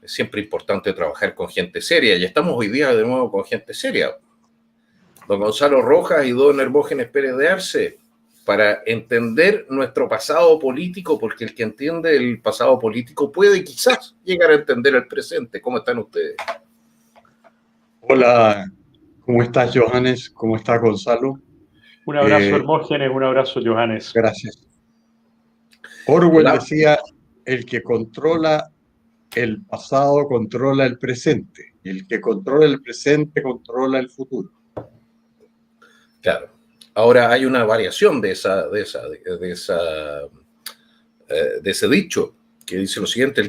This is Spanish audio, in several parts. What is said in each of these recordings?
Es siempre importante trabajar con gente seria, y estamos hoy día de nuevo con gente seria. Don Gonzalo Rojas y don Hermógenes Pérez de Arce, para entender nuestro pasado político, porque el que entiende el pasado político puede quizás llegar a entender el presente. ¿Cómo están ustedes? Hola, ¿cómo estás, Johannes? ¿Cómo estás, Gonzalo? Un abrazo, Hermógenes, un abrazo, Johannes. Gracias. Orwell decía, el que controla el pasado controla el presente, y el que controla el presente controla el futuro. Claro. Ahora hay una variación de ese dicho que dice lo siguiente: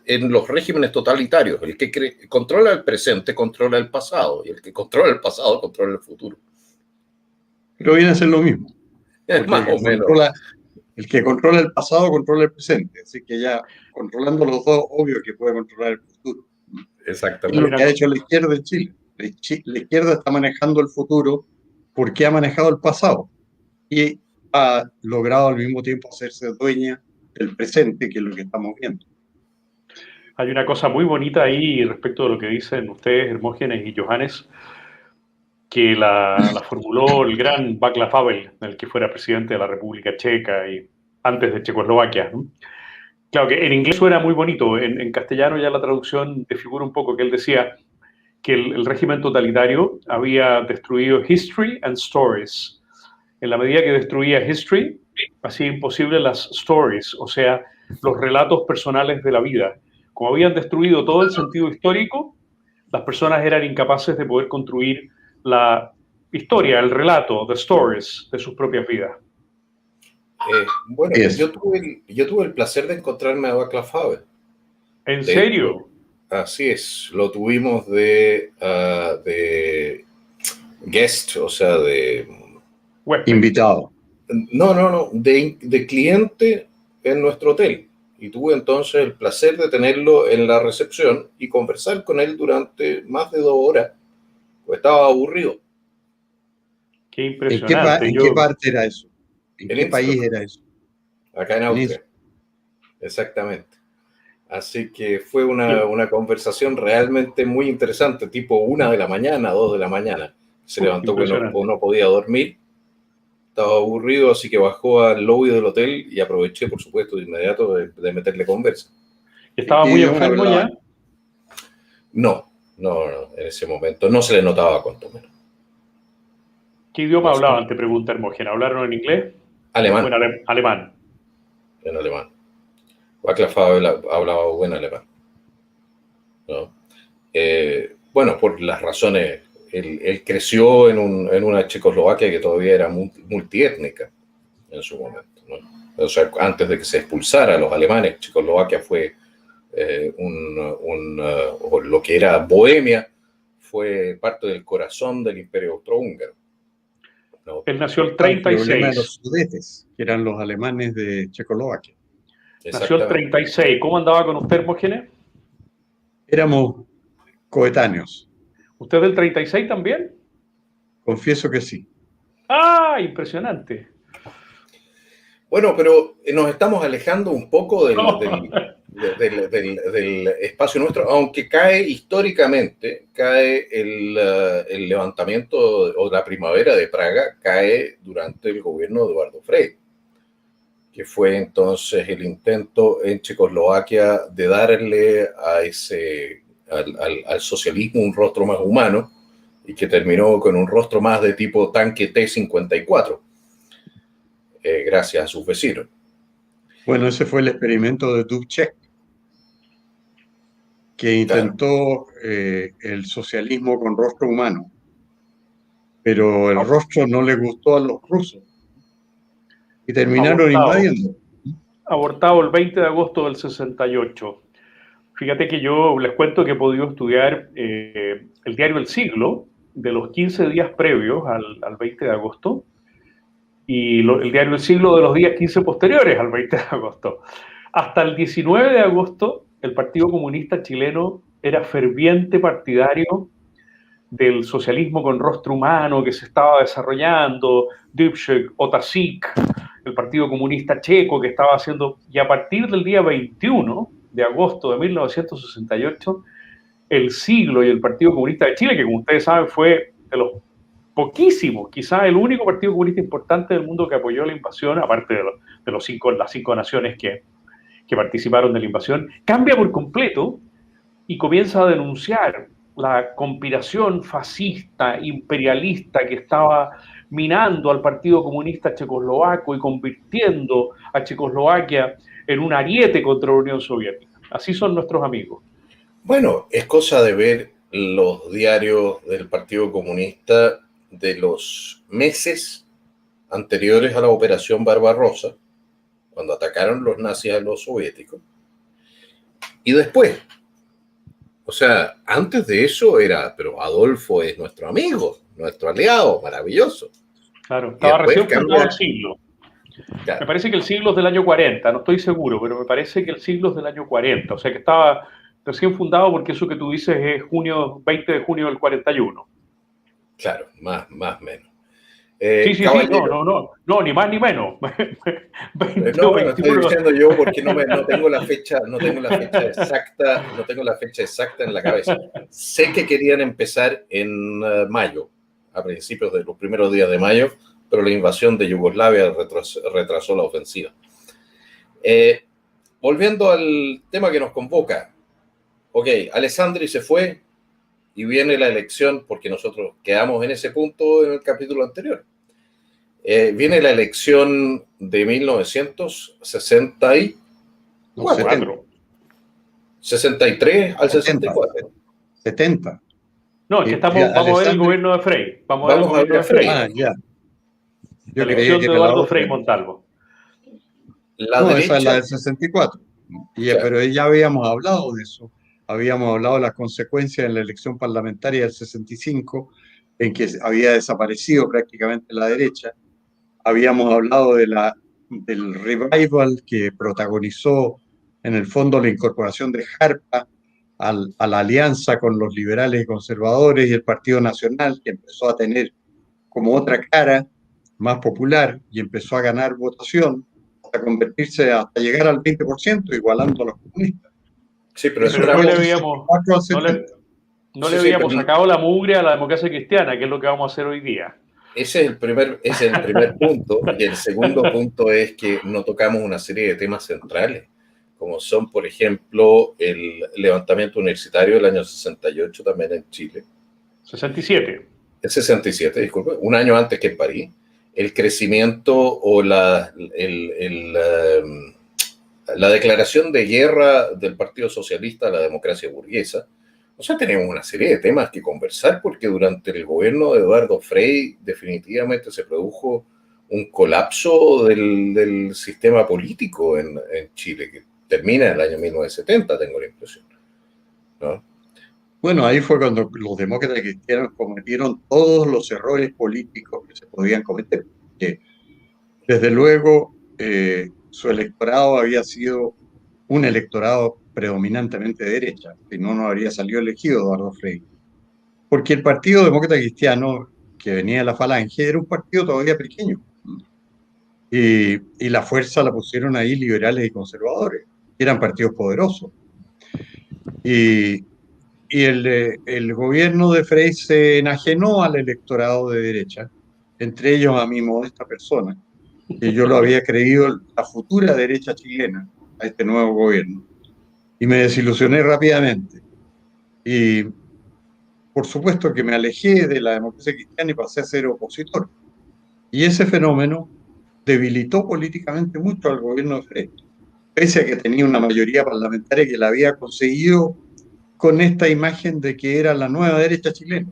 en los regímenes totalitarios, el que controla el presente controla el pasado, y el que controla el pasado controla el futuro. Pero viene a ser lo mismo. Más o menos. El que controla el pasado controla el presente, así que ya controlando los dos, obvio que puede controlar el futuro. Exactamente. Es lo que ha hecho la izquierda en Chile. La izquierda está manejando el futuro porque ha manejado el pasado y ha logrado al mismo tiempo hacerse dueña del presente, que es lo que estamos viendo. Hay una cosa muy bonita ahí respecto de lo que dicen ustedes, Hermógenes y Johannes, que la formuló el gran Václav Havel, el que fuera presidente de la República Checa y antes de Checoslovaquia, ¿no? Claro que en inglés suena muy bonito, en castellano ya la traducción desfigura un poco, que él decía que el régimen totalitario había destruido history and stories. En la medida que destruía history, hacía imposible las stories, o sea, los relatos personales de la vida. Como habían destruido todo el sentido histórico, las personas eran incapaces de poder construir la historia, el relato, the stories de sus propias vidas. Bueno, yo tuve el placer de encontrarme a Václav Havel. ¿En serio? Así es, lo tuvimos de guest, o sea, de... Invitado. No, de cliente en nuestro hotel. Y tuve entonces el placer de tenerlo en la recepción y conversar con él durante más de 2 horas, pues estaba aburrido. Qué impresionante. ¿En qué parte era eso? ¿En qué país era eso? Acá en Austria. Exactamente. Así que fue una conversación realmente muy interesante, tipo 1 de la mañana, 2 de la mañana. Se levantó cuando no podía dormir, estaba aburrido, así que bajó al lobby del hotel y aproveché, por supuesto, de inmediato de meterle conversa. ¿Estaba muy enfermo ya? No, en ese momento no se le notaba cuanto menos. ¿Qué idioma hablaban? Te pregunta Hermógenes. ¿Hablaron en inglés? Alemán. Bueno, alemán. En alemán. Václav Havel hablaba buen alemán, ¿no? Bueno, por las razones, él creció en una Checoslovaquia que todavía era multiétnica en su momento, ¿no? O sea, antes de que se expulsara a los alemanes, Checoslovaquia fue lo que era Bohemia, fue parte del corazón del Imperio Austrohúngaro, ¿no? Él nació el 36. El problema de los Sudetes, que eran los alemanes de Checoslovaquia. Nació el 36. ¿Cómo andaba con usted, Hermógenes? Éramos coetáneos. ¿Usted del 36 también? Confieso que sí. ¡Ah! Impresionante. Bueno, pero nos estamos alejando un poco del espacio nuestro, aunque históricamente el levantamiento o la primavera de Praga cae durante el gobierno de Eduardo Frei, que fue entonces el intento en Checoslovaquia de darle al socialismo un rostro más humano, y que terminó con un rostro más de tipo tanque T-54, gracias a sus vecinos. Bueno, ese fue el experimento de Dubček, que intentó el socialismo con rostro humano, pero el rostro no le gustó a los rusos y terminaron invadiendo. Abortado el 20 de agosto del 68. Fíjate que yo les cuento que he podido estudiar el diario El Siglo de los 15 días previos al 20 de agosto y el diario El Siglo de los días 15 posteriores al 20 de agosto. Hasta el 19 de agosto, el Partido Comunista Chileno era ferviente partidario del socialismo con rostro humano que se estaba desarrollando, Dubček, Otasik, el Partido Comunista Checo que estaba haciendo, y a partir del día 21 de agosto de 1968, el Siglo y el Partido Comunista de Chile, que como ustedes saben fue de los poquísimos, quizás el único partido comunista importante del mundo que apoyó la invasión, aparte de las 5 naciones que participaron de la invasión, cambia por completo y comienza a denunciar la conspiración fascista, imperialista que estaba minando al Partido Comunista Checoslovaco y convirtiendo a Checoslovaquia en un ariete contra la Unión Soviética. Así son nuestros amigos. Bueno, es cosa de ver los diarios del Partido Comunista de los meses anteriores a la Operación Barbarossa, cuando atacaron los nazis a los soviéticos, y después. O sea, antes de eso era, pero Adolfo es nuestro amigo, nuestro aliado, maravilloso. Claro, estaba recién fundado el Siglo. Claro. Me parece que el Siglo es del año 40, no estoy seguro, pero me parece que el Siglo es del año 40, o sea que estaba recién fundado porque eso que tú dices es 20 de junio del 41. Claro, más o menos. Sí, no, ni más ni menos. 20, no, bueno, estoy diciendo yo porque no tengo la fecha exacta en la cabeza. Sé que querían empezar en mayo, a principios de los primeros días de mayo, pero la invasión de Yugoslavia retrasó la ofensiva. Volviendo al tema que nos convoca. Ok, Alessandri se fue y viene la elección, porque nosotros quedamos en ese punto en el capítulo anterior. Viene la elección de 1964. 63 al 64. 70. No, es que vamos a ver el gobierno de Frei. Vamos a ver el gobierno de Frei. Ah, ya. La elección de Eduardo Frei Montalvo. Esa es la del 64. Claro. Pero ya habíamos hablado de eso. Habíamos hablado de las consecuencias en la elección parlamentaria del 65, en que había desaparecido prácticamente la derecha. Habíamos hablado del revival que protagonizó en el fondo la incorporación de Jarpa a la alianza con los liberales y conservadores y el Partido Nacional, que empezó a tener como otra cara más popular y empezó a ganar votación hasta convertirse, hasta llegar al 20%, igualando a los comunistas. Sí, pero no le habíamos sacado la mugre a la democracia cristiana, que es lo que vamos a hacer hoy día. Ese es el primer punto. Y el segundo punto es que no tocamos una serie de temas centrales, como son, por ejemplo, el levantamiento universitario del año 68, también en Chile. 67. El 67, disculpe, un año antes que en París. El crecimiento o la declaración de guerra del Partido Socialista a la democracia burguesa. O sea, tenemos una serie de temas que conversar porque durante el gobierno de Eduardo Frei definitivamente se produjo un colapso del sistema político en Chile, que termina en el año 1970, tengo la impresión, ¿no? Bueno, ahí fue cuando los demócratas cristianos cometieron todos los errores políticos que se podían cometer. Que, desde luego, su electorado había sido un electorado predominantemente de derecha, si no, no habría salido elegido Eduardo Frei. Porque el Partido Demócrata Cristiano, que venía de la Falange, era un partido todavía pequeño. Y la fuerza la pusieron ahí liberales y conservadores, que eran partidos poderosos. Y el gobierno de Frei se enajenó al electorado de derecha, entre ellos a mi modesta persona, que yo lo había creído la futura derecha chilena a este nuevo gobierno. Y me desilusioné rápidamente. Y por supuesto que me alejé de la democracia cristiana y pasé a ser opositor. Y ese fenómeno debilitó políticamente mucho al gobierno de Frei, pese a que tenía una mayoría parlamentaria que la había conseguido con esta imagen de que era la nueva derecha chilena.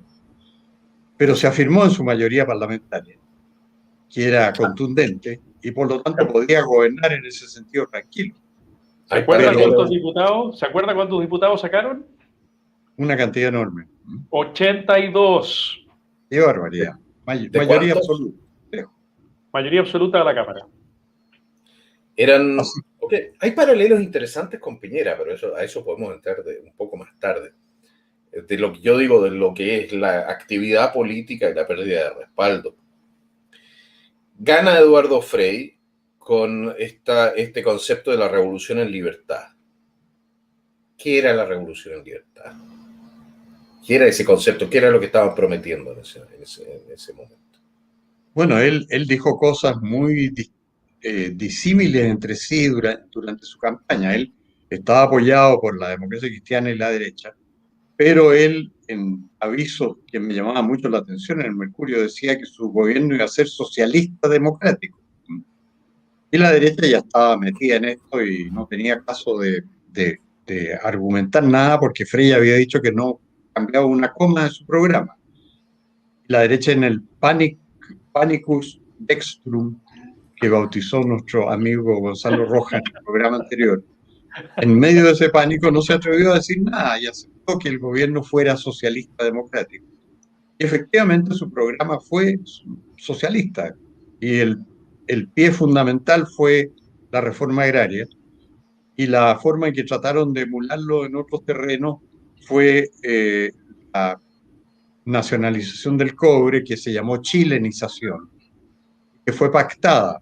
Pero se afirmó en su mayoría parlamentaria, que era contundente, y por lo tanto podía gobernar en ese sentido tranquilo. ¿Se acuerda cuántos diputados sacaron? Una cantidad enorme. 82. Qué barbaridad. Mayoría absoluta. Mayoría absoluta de la Cámara. Okay. Hay paralelos interesantes con Piñera, pero a eso podemos entrar un poco más tarde. De lo que yo digo, de lo que es la actividad política y la pérdida de respaldo. Gana Eduardo Frei con este concepto de la revolución en libertad. ¿qué era la revolución en libertad? ¿Qué era ese concepto? ¿Qué era lo que estaban prometiendo en ese momento? Bueno, él dijo cosas muy disímiles entre sí durante su campaña. Él estaba apoyado por la democracia cristiana y la derecha, pero él, en avisos que me llamaban mucho la atención en el Mercurio, decía que su gobierno iba a ser socialista democrático. Y la derecha ya estaba metida en esto y no tenía caso de argumentar nada porque Frey había dicho que no cambiaba una coma de su programa. La derecha, en el Panicus Dextrum, que bautizó nuestro amigo Gonzalo Rojas en el programa anterior, en medio de ese pánico no se atrevió a decir nada y aceptó que el gobierno fuera socialista democrático. Y efectivamente su programa fue socialista y el pie fundamental fue la reforma agraria, y la forma en que trataron de emularlo en otros terrenos fue la nacionalización del cobre, que se llamó chilenización, que fue pactada.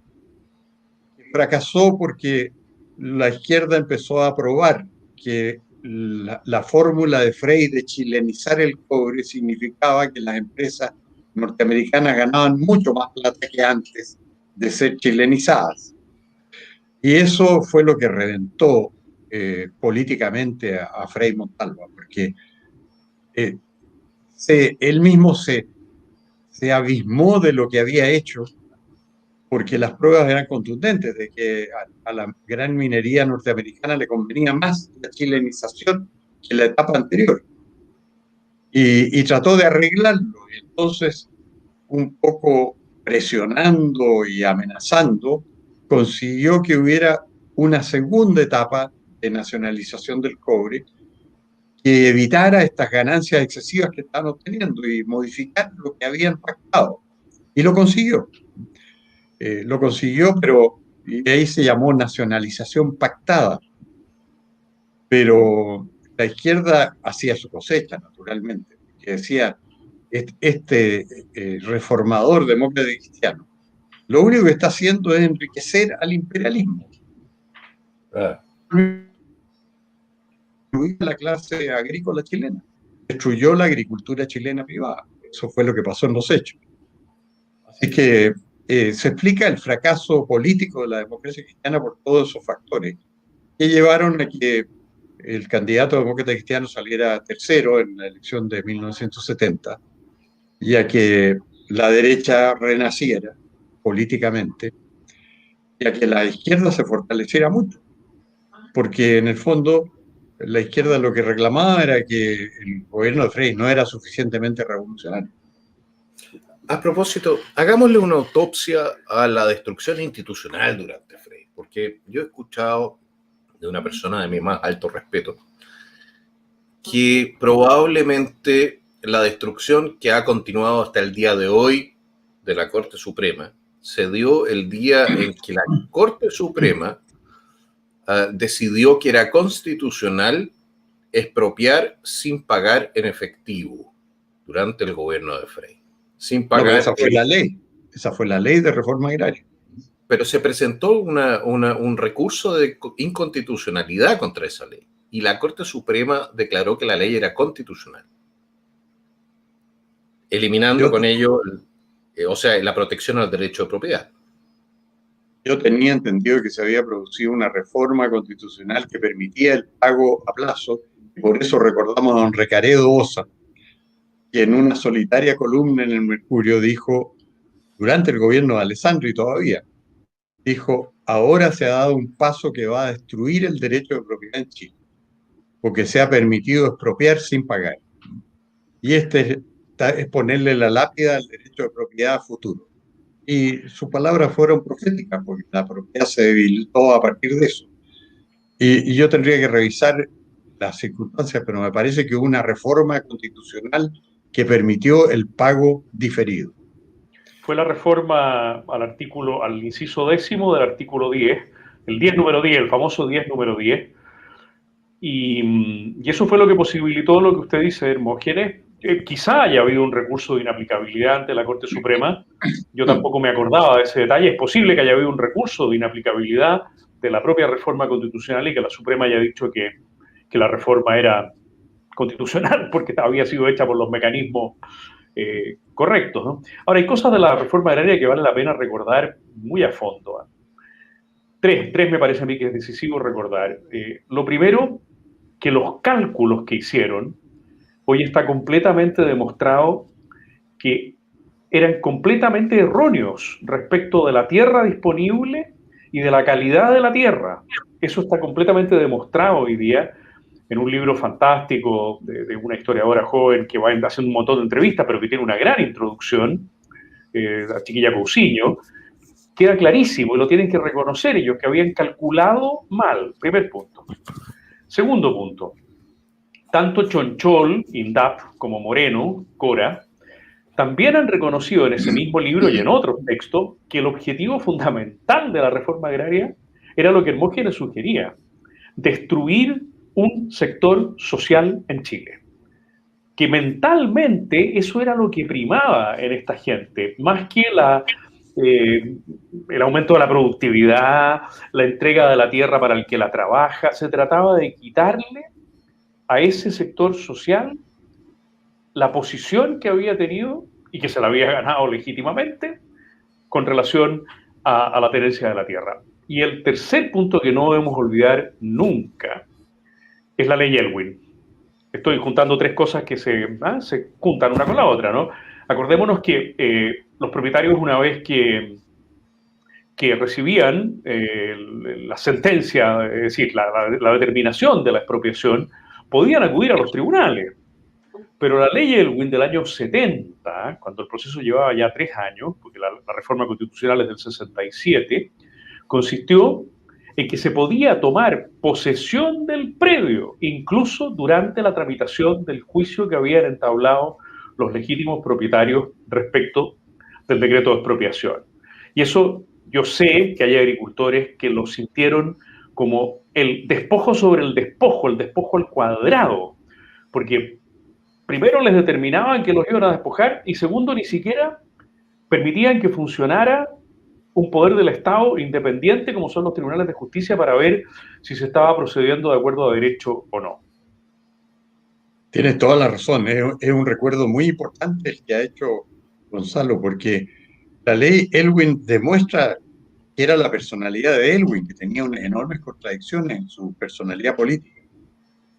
Fracasó porque la izquierda empezó a aprobar que la fórmula de Frey de chilenizar el cobre significaba que las empresas norteamericanas ganaban mucho más plata que antes de ser chilenizadas. Y eso fue lo que reventó políticamente a Frei Montalva, porque él mismo se abismó de lo que había hecho, porque las pruebas eran contundentes de que a la gran minería norteamericana le convenía más la chilenización que la etapa anterior. Y trató de arreglarlo. Y entonces, un poco presionando y amenazando, consiguió que hubiera una segunda etapa de nacionalización del cobre que evitara estas ganancias excesivas que estaban obteniendo y modificar lo que habían pactado. Y lo consiguió. Pero y ahí se llamó nacionalización pactada. Pero la izquierda hacía su cosecha, naturalmente, que decía, este reformador demócrata y cristiano, lo único que está haciendo es enriquecer al imperialismo. Destruyó la clase agrícola chilena, destruyó la agricultura chilena privada. Eso fue lo que pasó en los hechos. Así que se explica el fracaso político de la democracia cristiana por todos esos factores que llevaron a que el candidato demócrata cristiano saliera tercero en la elección de 1970 y a que la derecha renaciera políticamente y a que la izquierda se fortaleciera mucho, porque en el fondo la izquierda lo que reclamaba era que el gobierno de Frei no era suficientemente revolucionario. A propósito, hagámosle una autopsia a la destrucción institucional durante Frei, porque yo he escuchado de una persona de mi más alto respeto que probablemente la destrucción que ha continuado hasta el día de hoy de la Corte Suprema se dio el día en que la Corte Suprema decidió que era constitucional expropiar sin pagar en efectivo durante el gobierno de Frei. Sin pagar. No, esa fue la ley. Esa fue la ley de reforma agraria. Pero se presentó un recurso de inconstitucionalidad contra esa ley y la Corte Suprema declaró que la ley era constitucional, eliminando con ello, la protección al derecho de propiedad. Yo tenía entendido que se había producido una reforma constitucional que permitía el pago a plazo, y por eso recordamos a don Recaredo Osa, que en una solitaria columna en el Mercurio dijo, durante el gobierno de Alessandri todavía, dijo, ahora se ha dado un paso que va a destruir el derecho de propiedad en Chile, porque se ha permitido expropiar sin pagar. Y es ponerle la lápida al derecho de propiedad futuro. Y sus palabras fueron proféticas, porque la propiedad se debilitó a partir de eso. Y yo tendría que revisar las circunstancias, pero me parece que hubo una reforma constitucional que permitió el pago diferido. Fue la reforma al inciso 10 del artículo 10, el 10 número 10, el famoso 10 número 10. Y eso fue lo que posibilitó lo que usted dice, Hermógenes. Quizá haya habido un recurso de inaplicabilidad ante la Corte Suprema. Yo tampoco me acordaba de ese detalle. Es posible que haya habido un recurso de inaplicabilidad de la propia reforma constitucional y que la Suprema haya dicho que que la reforma era constitucional porque había sido hecha por los mecanismos correctos, ¿no? Ahora, hay cosas de la reforma agraria que vale la pena recordar muy a fondo, ¿eh? Tres me parece a mí que es decisivo recordar. Lo primero, que los cálculos que hicieron, hoy está completamente demostrado que eran completamente erróneos respecto de la tierra disponible y de la calidad de la tierra. Eso está completamente demostrado hoy día en un libro fantástico de una historiadora joven que va haciendo un montón de entrevistas, pero que tiene una gran introducción, la chiquilla Cousiño. Queda clarísimo y lo tienen que reconocer ellos, que habían calculado mal. Primer punto. Segundo punto. Tanto Chonchol, INDAP, como Moreno, Cora, también han reconocido en ese mismo libro y en otros textos que el objetivo fundamental de la reforma agraria era lo que Hermógenes sugería: destruir un sector social en Chile. Que mentalmente eso era lo que primaba en esta gente, más que el aumento de la productividad, la entrega de la tierra para el que la trabaja. Se trataba de quitarle a ese sector social la posición que había tenido y que se la había ganado legítimamente con relación a la tenencia de la tierra. Y el tercer punto que no debemos olvidar nunca es la ley Elwin. Estoy juntando tres cosas que se juntan una con la otra, ¿no? Acordémonos que los propietarios, una vez que recibían la sentencia, es decir, la determinación de la expropiación, podían acudir a los tribunales. Pero la ley Elwin del año 70, cuando el proceso llevaba ya 3 años, porque la reforma constitucional es del 67, consistió en que se podía tomar posesión del predio, incluso durante la tramitación del juicio que habían entablado los legítimos propietarios respecto del decreto de expropiación. Y eso yo sé que hay agricultores que lo sintieron como el despojo sobre el despojo al cuadrado, porque primero les determinaban que los iban a despojar y segundo, ni siquiera permitían que funcionara un poder del Estado independiente como son los tribunales de justicia para ver si se estaba procediendo de acuerdo a derecho o no. Tienes toda la razón, es un recuerdo muy importante el que ha hecho Gonzalo, porque la ley Elwin demuestra que era la personalidad de Elwin, que tenía unas enormes contradicciones en su personalidad política.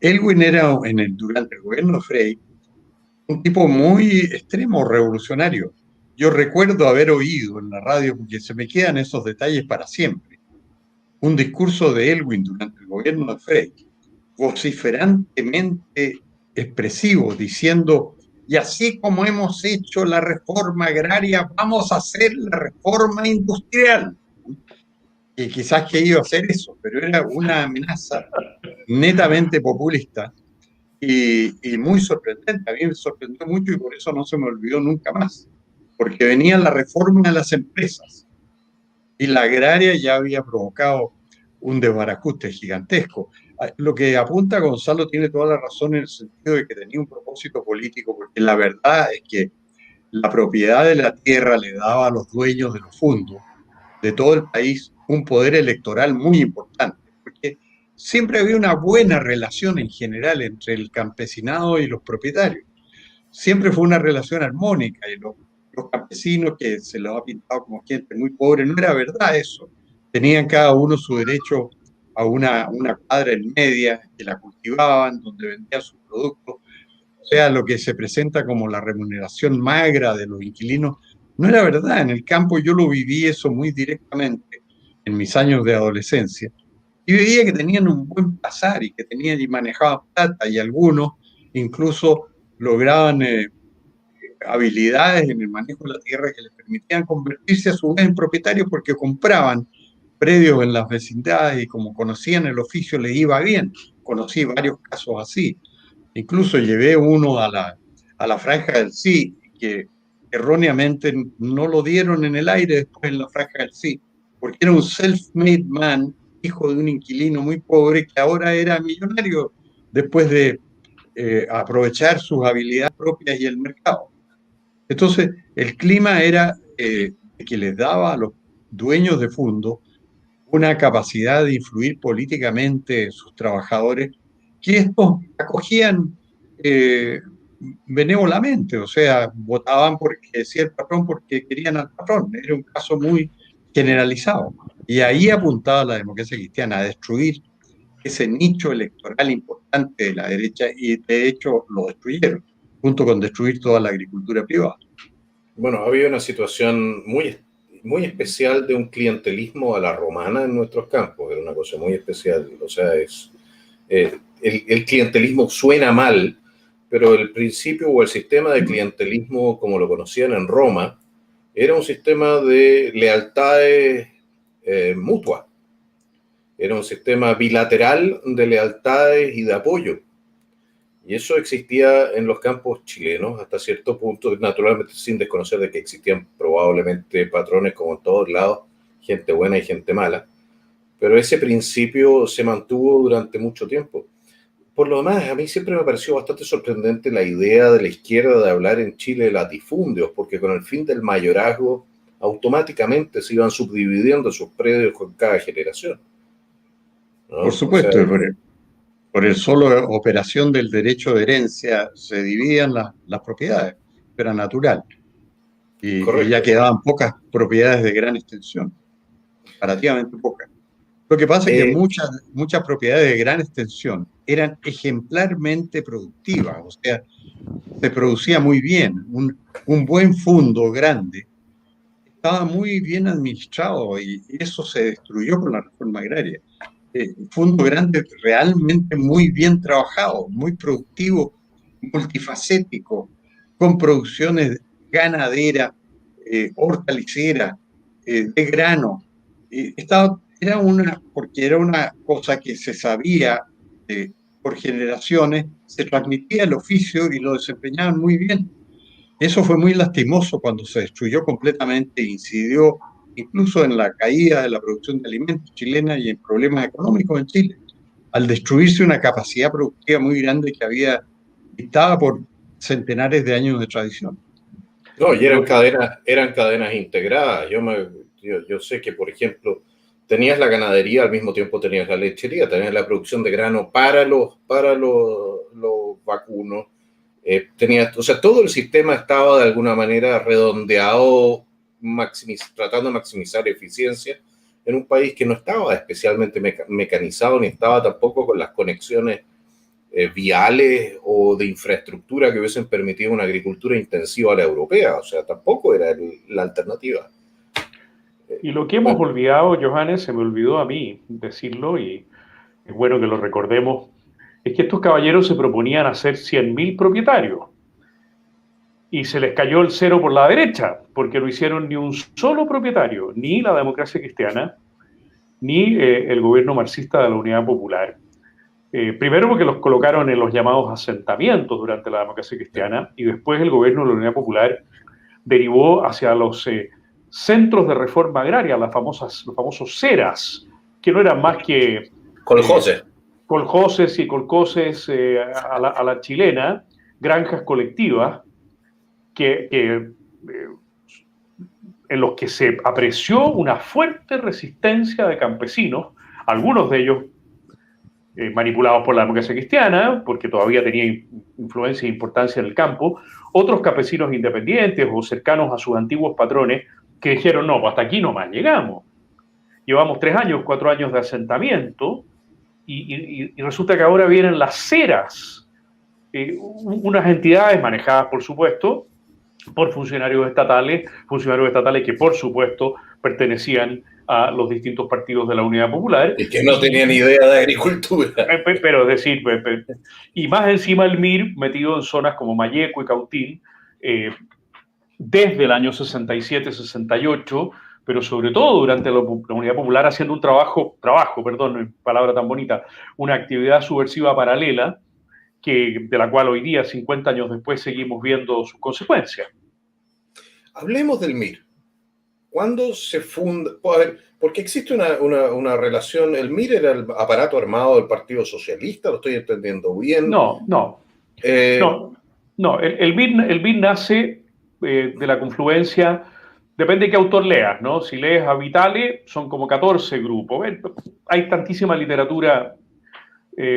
Elwin era, durante el gobierno de Frey, un tipo muy extremo, revolucionario. Yo recuerdo haber oído en la radio, porque se me quedan esos detalles para siempre, un discurso de Elwin durante el gobierno de Frey, vociferantemente expresivo, diciendo: y así como hemos hecho la reforma agraria, vamos a hacer la reforma industrial. Y quizás que iba a hacer eso, pero era una amenaza netamente populista y muy sorprendente. A mí me sorprendió mucho y por eso no se me olvidó nunca más, porque venía la reforma de las empresas y la agraria ya había provocado un desbarajuste gigantesco. Lo que apunta Gonzalo tiene toda la razón en el sentido de que tenía un propósito político, porque la verdad es que la propiedad de la tierra le daba a los dueños de los fondos de todo el país un poder electoral muy importante, porque siempre había una buena relación en general entre el campesinado y los propietarios. Siempre fue una relación armónica y los campesinos, que se los ha pintado como gente muy pobre, no era verdad eso. Tenían cada uno su derecho a una cuadra en media que la cultivaban, donde vendían sus productos. O sea, lo que se presenta como la remuneración magra de los inquilinos no era verdad. En el campo yo lo viví eso muy directamente en mis años de adolescencia y veía que tenían un buen pasar y que tenían y manejaban plata, y algunos incluso lograban habilidades en el manejo de la tierra que les permitían convertirse a su vez en propietarios, porque compraban predios en las vecindades y como conocían el oficio les iba bien. Conocí varios casos así. Incluso llevé uno a la Franja del Sí, que erróneamente no lo dieron en el aire después en la Franja del Sí, porque era un self-made man, hijo de un inquilino muy pobre que ahora era millonario después de aprovechar sus habilidades propias y el mercado. Entonces, el clima era que les daba a los dueños de fondo una capacidad de influir políticamente en sus trabajadores que estos acogían benévolamente, o sea, votaban porque decía el patrón porque querían al patrón. Era un caso muy generalizado. Y ahí apuntaba la democracia cristiana, a destruir ese nicho electoral importante de la derecha, y de hecho lo destruyeron, junto con destruir toda la agricultura privada. Bueno, había una situación muy especial de un clientelismo a la romana en nuestros campos, era una cosa muy especial, o sea, el clientelismo suena mal, pero el principio o el sistema de clientelismo, como lo conocían en Roma, era un sistema de lealtades mutuas, era un sistema bilateral de lealtades y de apoyo. Y eso existía en los campos chilenos hasta cierto punto, naturalmente sin desconocer de que existían probablemente patrones como en todos lados, gente buena y gente mala, pero ese principio se mantuvo durante mucho tiempo. Por lo demás, a mí siempre me pareció bastante sorprendente la idea de la izquierda de hablar en Chile de latifundios, porque con el fin del mayorazgo automáticamente se iban subdividiendo sus predios con cada generación, ¿no? Por supuesto, O sea, por el solo operación del derecho de herencia se dividían las propiedades, era natural, y ya correcto. quedaban pocas propiedades de gran extensión, comparativamente pocas. Lo que pasa es que Eh, muchas propiedades de gran extensión eran ejemplarmente productivas, o sea, se producía muy bien. Un buen fondo grande estaba muy bien administrado, y eso se destruyó con la reforma agraria. Fondo grande realmente muy bien trabajado, muy productivo, multifacético, con producciones ganaderas, hortaliceras, de grano. Porque era una cosa que se sabía por generaciones, se transmitía el oficio y lo desempeñaban muy bien. Eso fue muy lastimoso cuando se destruyó completamente e incidió incluso en la caída de la producción de alimentos chilena y en problemas económicos en Chile, al destruirse una capacidad productiva muy grande que había dictada por centenares de años de tradición. no, y Lo que, eran cadenas integradas. Yo sé que, por ejemplo, tenías la ganadería, al mismo tiempo tenías la lechería, tenías la producción de grano los vacunos. O sea, todo el sistema estaba de alguna manera redondeado, tratando de maximizar eficiencia en un país que no estaba especialmente mecanizado, ni estaba tampoco con las conexiones viales o de infraestructura que hubiesen permitido una agricultura intensiva a la europea. O sea, tampoco era la alternativa. y lo que hemos Bueno, olvidado, Johannes, se me olvidó a mí decirlo, y es bueno que lo recordemos, es que estos caballeros se proponían hacer 100.000 propietarios y se les cayó el cero por la derecha, porque no hicieron ni un solo propietario, ni la democracia cristiana, ni el gobierno marxista de la Unidad Popular. Primero porque los colocaron en los llamados asentamientos durante la democracia cristiana, y después el gobierno de la Unidad Popular derivó hacia los centros de reforma agraria, los famosos CERAS, que no eran más que José. coljoses y colcoses a la chilena, granjas colectivas, en los que se apreció una fuerte resistencia de campesinos, algunos de ellos manipulados por la democracia cristiana, porque todavía tenía influencia e importancia en el campo, otros campesinos independientes o cercanos a sus antiguos patrones que dijeron, no, pues hasta aquí nomás llegamos. Llevamos 3 años, 4 años de asentamiento, y resulta que ahora vienen las ceras, unas entidades manejadas, por supuesto, por funcionarios estatales que, por supuesto, pertenecían a los distintos partidos de la Unidad Popular. Y que no tenían idea de agricultura. Pero es decir, y más encima el MIR metido en zonas como Malleco y Cautín, desde el año 67, 68, pero sobre todo durante la Unidad Popular, haciendo un palabra tan bonita, una actividad subversiva paralela, de la cual hoy día, 50 años después, seguimos viendo sus consecuencias. Hablemos del MIR. ¿Cuándo se funda? A ver, porque existe una relación. ¿El MIR era el aparato armado del Partido Socialista? ¿Lo estoy entendiendo bien? No. El MIR nace de la confluencia, depende de qué autor leas, ¿no? Si lees a Vitale, son como 14 grupos. Hay tantísima literatura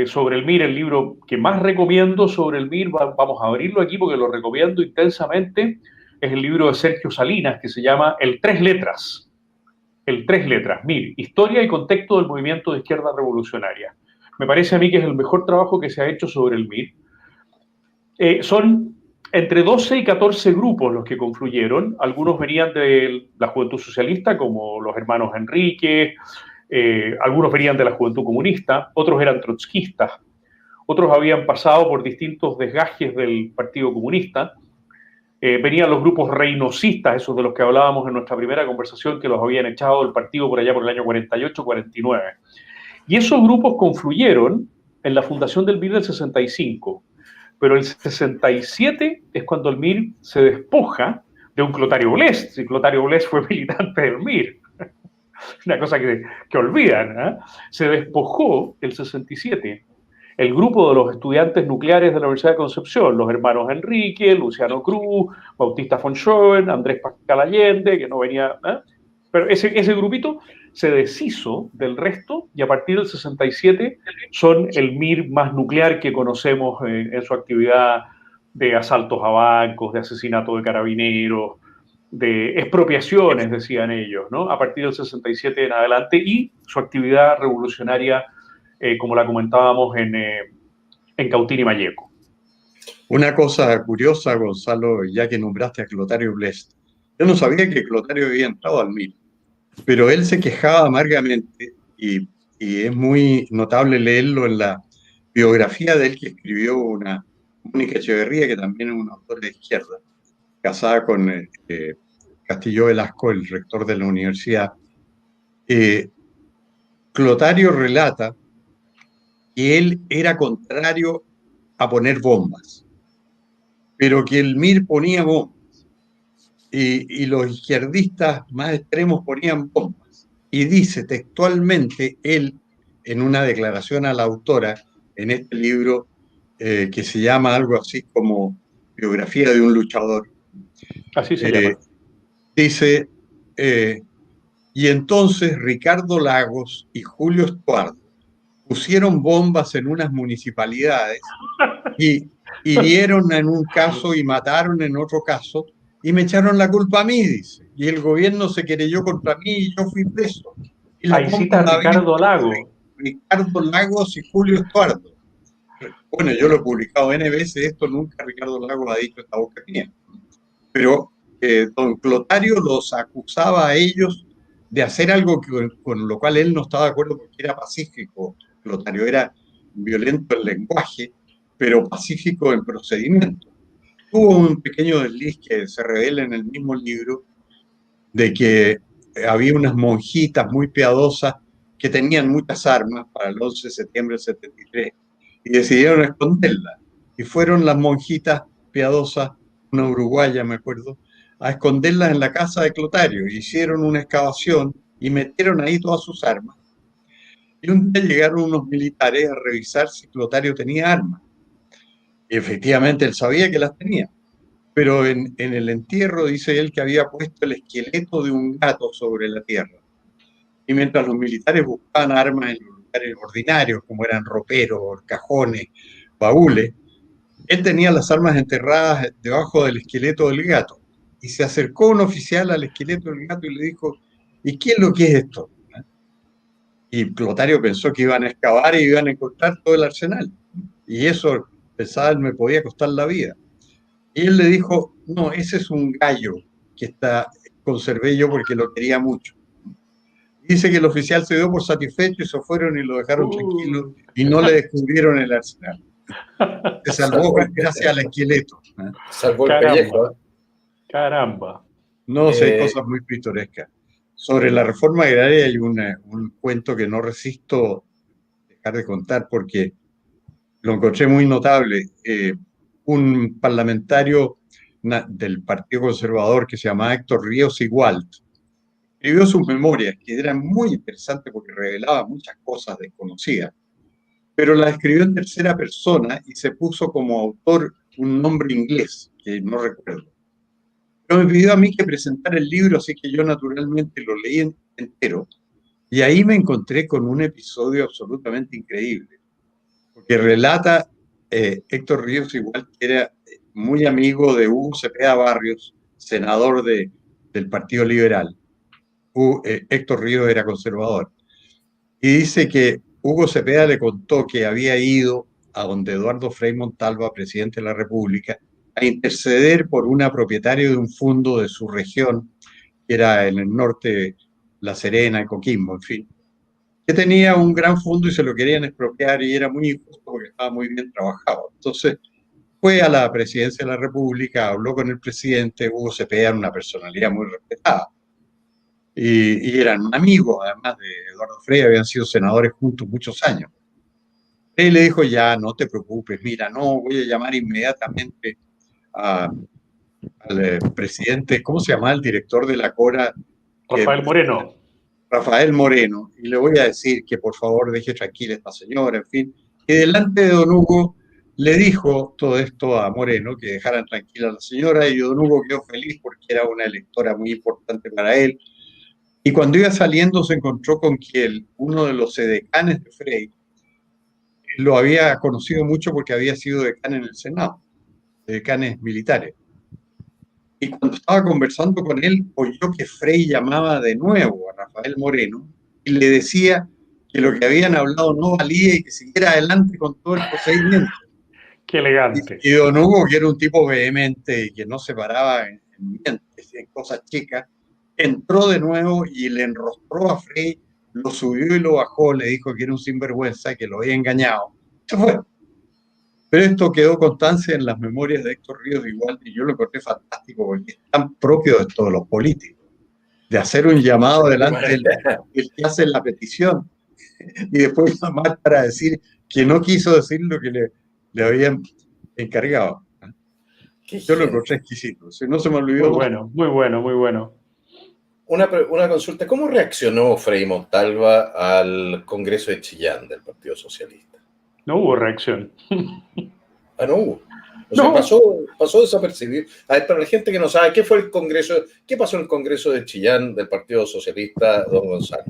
sobre el MIR, el libro que más recomiendo sobre el MIR, vamos a abrirlo aquí porque lo recomiendo intensamente, es el libro de Sergio Salinas que se llama El Tres Letras. El Tres Letras, MIR, Historia y Contexto del Movimiento de Izquierda Revolucionaria. Me parece a mí que es el mejor trabajo que se ha hecho sobre el MIR. Son entre 12 y 14 grupos los que confluyeron. Algunos venían de la Juventud Socialista, como los hermanos Enrique, algunos venían de la Juventud Comunista, otros eran trotskistas, otros habían pasado por distintos desgajes del Partido Comunista. Venían los grupos reinosistas, esos de los que hablábamos en nuestra primera conversación, que los habían echado del partido por allá por el año 48-49. Y esos grupos confluyeron en la fundación del MIR del 65. Pero el 67 es cuando el MIR se despoja de un Clotario Blest. Y Clotario Blest fue militante del MIR. Una cosa que olvidan, ¿eh? Se despojó el 67 el grupo de los estudiantes nucleares de la Universidad de Concepción, los hermanos Enrique, Luciano Cruz, Bautista von Schoen, Andrés Pascal Allende, que no venía, ¿eh? Pero ese grupito se deshizo del resto y a partir del 67 son el MIR más nuclear que conocemos en su actividad de asaltos a bancos, de asesinato de carabineros, de expropiaciones, decían ellos, ¿no? A partir del 67 en adelante, y su actividad revolucionaria, como la comentábamos en Cautín y Malleco. Una cosa curiosa, Gonzalo, ya que nombraste a Clotario Blest. Yo no sabía que Clotario había entrado al MIR, pero él se quejaba amargamente, y es muy notable leerlo en la biografía de él que escribió una Mónica Echeverría, que también es una autora de izquierda, casada con Castillo Velasco, el rector de la universidad. Clotario relata que él era contrario a poner bombas, pero que el MIR ponía bombas y los izquierdistas más extremos ponían bombas. Y dice textualmente él, en una declaración a la autora, en este libro que se llama algo así como Biografía de un luchador. Así se llama. Dice, y entonces Ricardo Lagos y Julio Estuardo pusieron bombas en unas municipalidades y hirieron en un caso y mataron en otro caso y me echaron la culpa a mí, dice. Y el gobierno se querelló contra mí y yo fui preso. Y ahí cita a Ricardo Lagos. Ricardo Lagos y Julio Estuardo. Bueno, yo lo he publicado N veces, esto nunca Ricardo Lagos ha dicho esta boca mía. Pero don Clotario los acusaba a ellos de hacer algo con lo cual él no estaba de acuerdo porque era pacífico. Clotario era violento en lenguaje, pero pacífico en procedimiento. Hubo un pequeño desliz que se revela en el mismo libro de que había unas monjitas muy piadosas que tenían muchas armas para el 11 de septiembre del 73 y decidieron esconderlas. Y fueron las monjitas piadosas, una uruguaya me acuerdo, a esconderlas en la casa de Clotario. Hicieron una excavación y metieron ahí todas sus armas. Y un día llegaron unos militares a revisar si Clotario tenía armas. Y efectivamente él sabía que las tenía. Pero en el entierro dice él que había puesto el esqueleto de un gato sobre la tierra. Y mientras los militares buscaban armas en los lugares ordinarios, como eran roperos, cajones, baúles, él tenía las armas enterradas debajo del esqueleto del gato. Y se acercó un oficial al esqueleto del gato y le dijo, ¿y qué es lo que es esto? Y Clotario pensó que iban a excavar y iban a encontrar todo el arsenal. Y eso, pensaba él, me podía costar la vida. Y él le dijo, no, ese es un gallo que conservé yo porque lo quería mucho. Y dice que el oficial se dio por satisfecho y se fueron y lo dejaron tranquilo y no le descubrieron el arsenal. Se salvó gracias al esqueleto. Salvó el pellejo. Caramba. No sé, hay cosas muy pintorescas. Sobre la reforma agraria hay un cuento que no resisto dejar de contar porque lo encontré muy notable. Un parlamentario del Partido Conservador que se llamaba Héctor Ríos Igualt escribió sus memorias, que eran muy interesantes porque revelaban muchas cosas desconocidas, pero las escribió en tercera persona y se puso como autor un nombre inglés, que no recuerdo. Pero me pidió a mí que presentara el libro, así que yo naturalmente lo leí entero. Y ahí me encontré con un episodio absolutamente increíble. que relata Héctor Ríos, igual que era muy amigo de Hugo Cepeda Barrios, senador del Partido Liberal. Héctor Ríos era conservador. Y dice que Hugo Cepeda le contó que había ido a donde Eduardo Frei Montalva, presidente de la República, a interceder por una propietaria de un fondo de su región, que era en el norte, La Serena, Coquimbo, en fin, que tenía un gran fondo y se lo querían expropiar y era muy injusto porque estaba muy bien trabajado. Entonces fue a la presidencia de la República, habló con el presidente. Hugo Cepeda era una personalidad muy respetada y eran amigos, además de Eduardo Frei, habían sido senadores juntos muchos años. Él le dijo, ya, no te preocupes, mira, no, voy a llamar inmediatamente al presidente, ¿cómo se llama? El director de la Cora. Rafael Moreno. Rafael Moreno, y le voy a decir que por favor deje tranquila a esta señora, en fin. Y delante de don Hugo le dijo todo esto a Moreno, que dejaran tranquila a la señora, y don Hugo quedó feliz porque era una electora muy importante para él. Y cuando iba saliendo se encontró con que uno de los edecanes de Frei lo había conocido mucho porque había sido decán en el Senado, decanes militares. Y cuando estaba conversando con él, oyó que Frei llamaba de nuevo a Rafael Moreno y le decía que lo que habían hablado no valía y que siguiera adelante con todo el procedimiento. Qué elegante. Y don Hugo, que era un tipo vehemente y que no se paraba en cosas chicas, entró de nuevo y le enrostró a Frei, lo subió y lo bajó, le dijo que era un sinvergüenza, que lo había engañado. Se fue. Pero esto quedó constancia en las memorias de Héctor Ríos igual, y yo lo encontré fantástico porque es tan propio de todos los políticos, de hacer un llamado delante del que hace la petición y después llamar para decir que no quiso decir lo que le habían encargado. Yo lo encontré exquisito, no se me olvidó. Muy bueno, muy bueno, muy bueno. Una consulta, ¿cómo reaccionó Frei Montalva al Congreso de Chillán del Partido Socialista? No hubo reacción. Ah, no hubo. O sea, pasó desapercibido. A ver, para la gente que no sabe, ¿qué pasó en el Congreso de Chillán del Partido Socialista, don Gonzalo?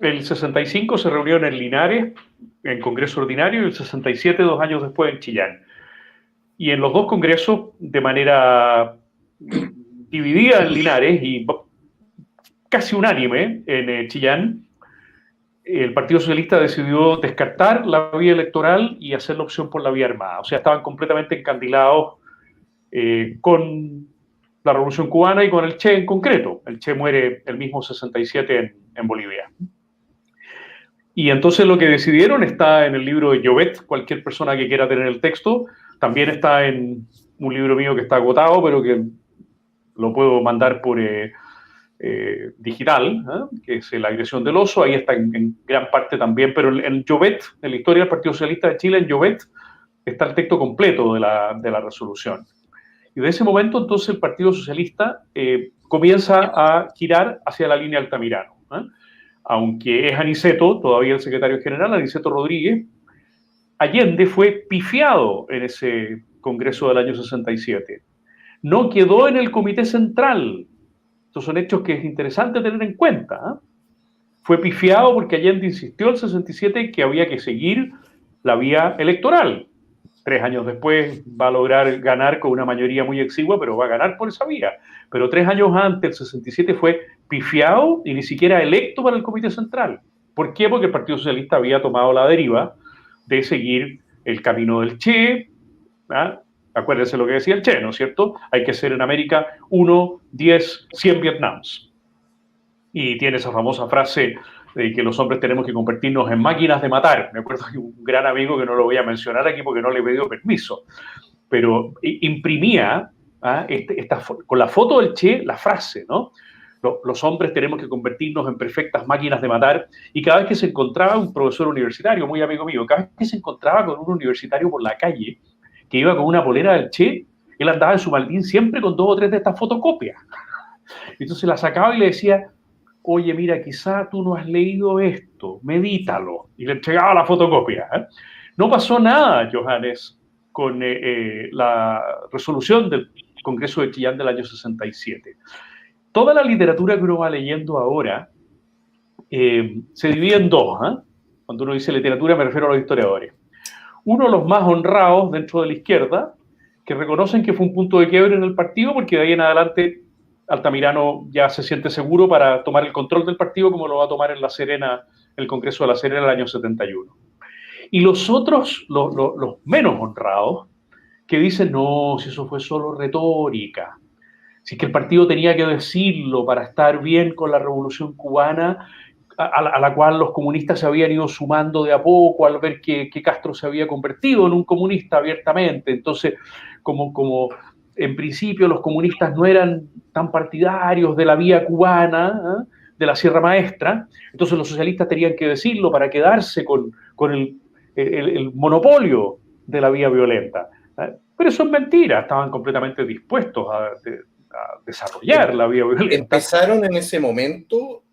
El 65 se reunió en Linares, en Congreso Ordinario, y el 67, 2 años después, en Chillán. Y en los dos congresos, de manera dividida en Linares y casi unánime en Chillán, el Partido Socialista decidió descartar la vía electoral y hacer la opción por la vía armada. O sea, estaban completamente encandilados con la Revolución Cubana y con el Che en concreto. El Che muere el mismo 67 en Bolivia. Y entonces lo que decidieron está en el libro de Llobet. Cualquier persona que quiera tener el texto, también está en un libro mío que está agotado, pero que lo puedo mandar por digital, que es La agresión del oso. Ahí está en gran parte también, pero en Llobet, en la historia del Partido Socialista de Chile, en Llobet está el texto completo de la resolución. Y de ese momento entonces el Partido Socialista comienza a girar hacia la línea Altamirano. Aunque es Aniceto, todavía el secretario general, Aniceto Rodríguez, Allende fue pifiado en ese Congreso del año 67. No quedó en el Comité Central. Estos son hechos que es interesante tener en cuenta. Fue pifiado porque Allende insistió en el 67 que había que seguir la vía electoral. 3 años después va a lograr ganar con una mayoría muy exigua, pero va a ganar por esa vía. Pero 3 años antes, el 67, fue pifiado y ni siquiera electo para el Comité Central. ¿Por qué? Porque el Partido Socialista había tomado la deriva de seguir el camino del Che. Acuérdense lo que decía el Che, ¿no es cierto? Hay que ser en América 1, 10, 100 Vietnams. Y tiene esa famosa frase de que los hombres tenemos que convertirnos en máquinas de matar. Me acuerdo de un gran amigo que no lo voy a mencionar aquí porque no le he pedido permiso, pero imprimía con la foto del Che la frase, ¿no? Los hombres tenemos que convertirnos en perfectas máquinas de matar. Y cada vez que se encontraba un profesor universitario, muy amigo mío, cada vez que se encontraba con un universitario por la calle que iba con una polera del Che, él andaba en su maletín siempre con 2 o 3 de estas fotocopias. Entonces la sacaba y le decía: oye, mira, quizá tú no has leído esto, medítalo. Y le entregaba la fotocopia. No pasó nada, Johannes, con la resolución del Congreso de Chillán del año 67. Toda la literatura que uno va leyendo ahora se divide en dos. Cuando uno dice literatura me refiero a los historiadores. uno de los más honrados dentro de la izquierda, que reconocen que fue un punto de quiebre en el partido, porque de ahí en adelante Altamirano ya se siente seguro para tomar el control del partido, como lo va a tomar en La Serena, el Congreso de La Serena el año 71. Y los otros, los menos honrados, que dicen, no, si eso fue solo retórica, si es que el partido tenía que decirlo para estar bien con la revolución cubana, a la cual los comunistas se habían ido sumando de a poco al ver que Castro se había convertido en un comunista abiertamente. Entonces, como en principio los comunistas no eran tan partidarios de la vía cubana, de la Sierra Maestra, entonces los socialistas tenían que decirlo para quedarse con el monopolio de la vía violenta. Pero eso es mentira, estaban completamente dispuestos a desarrollar la vía violenta. ¿Empezaron en ese momento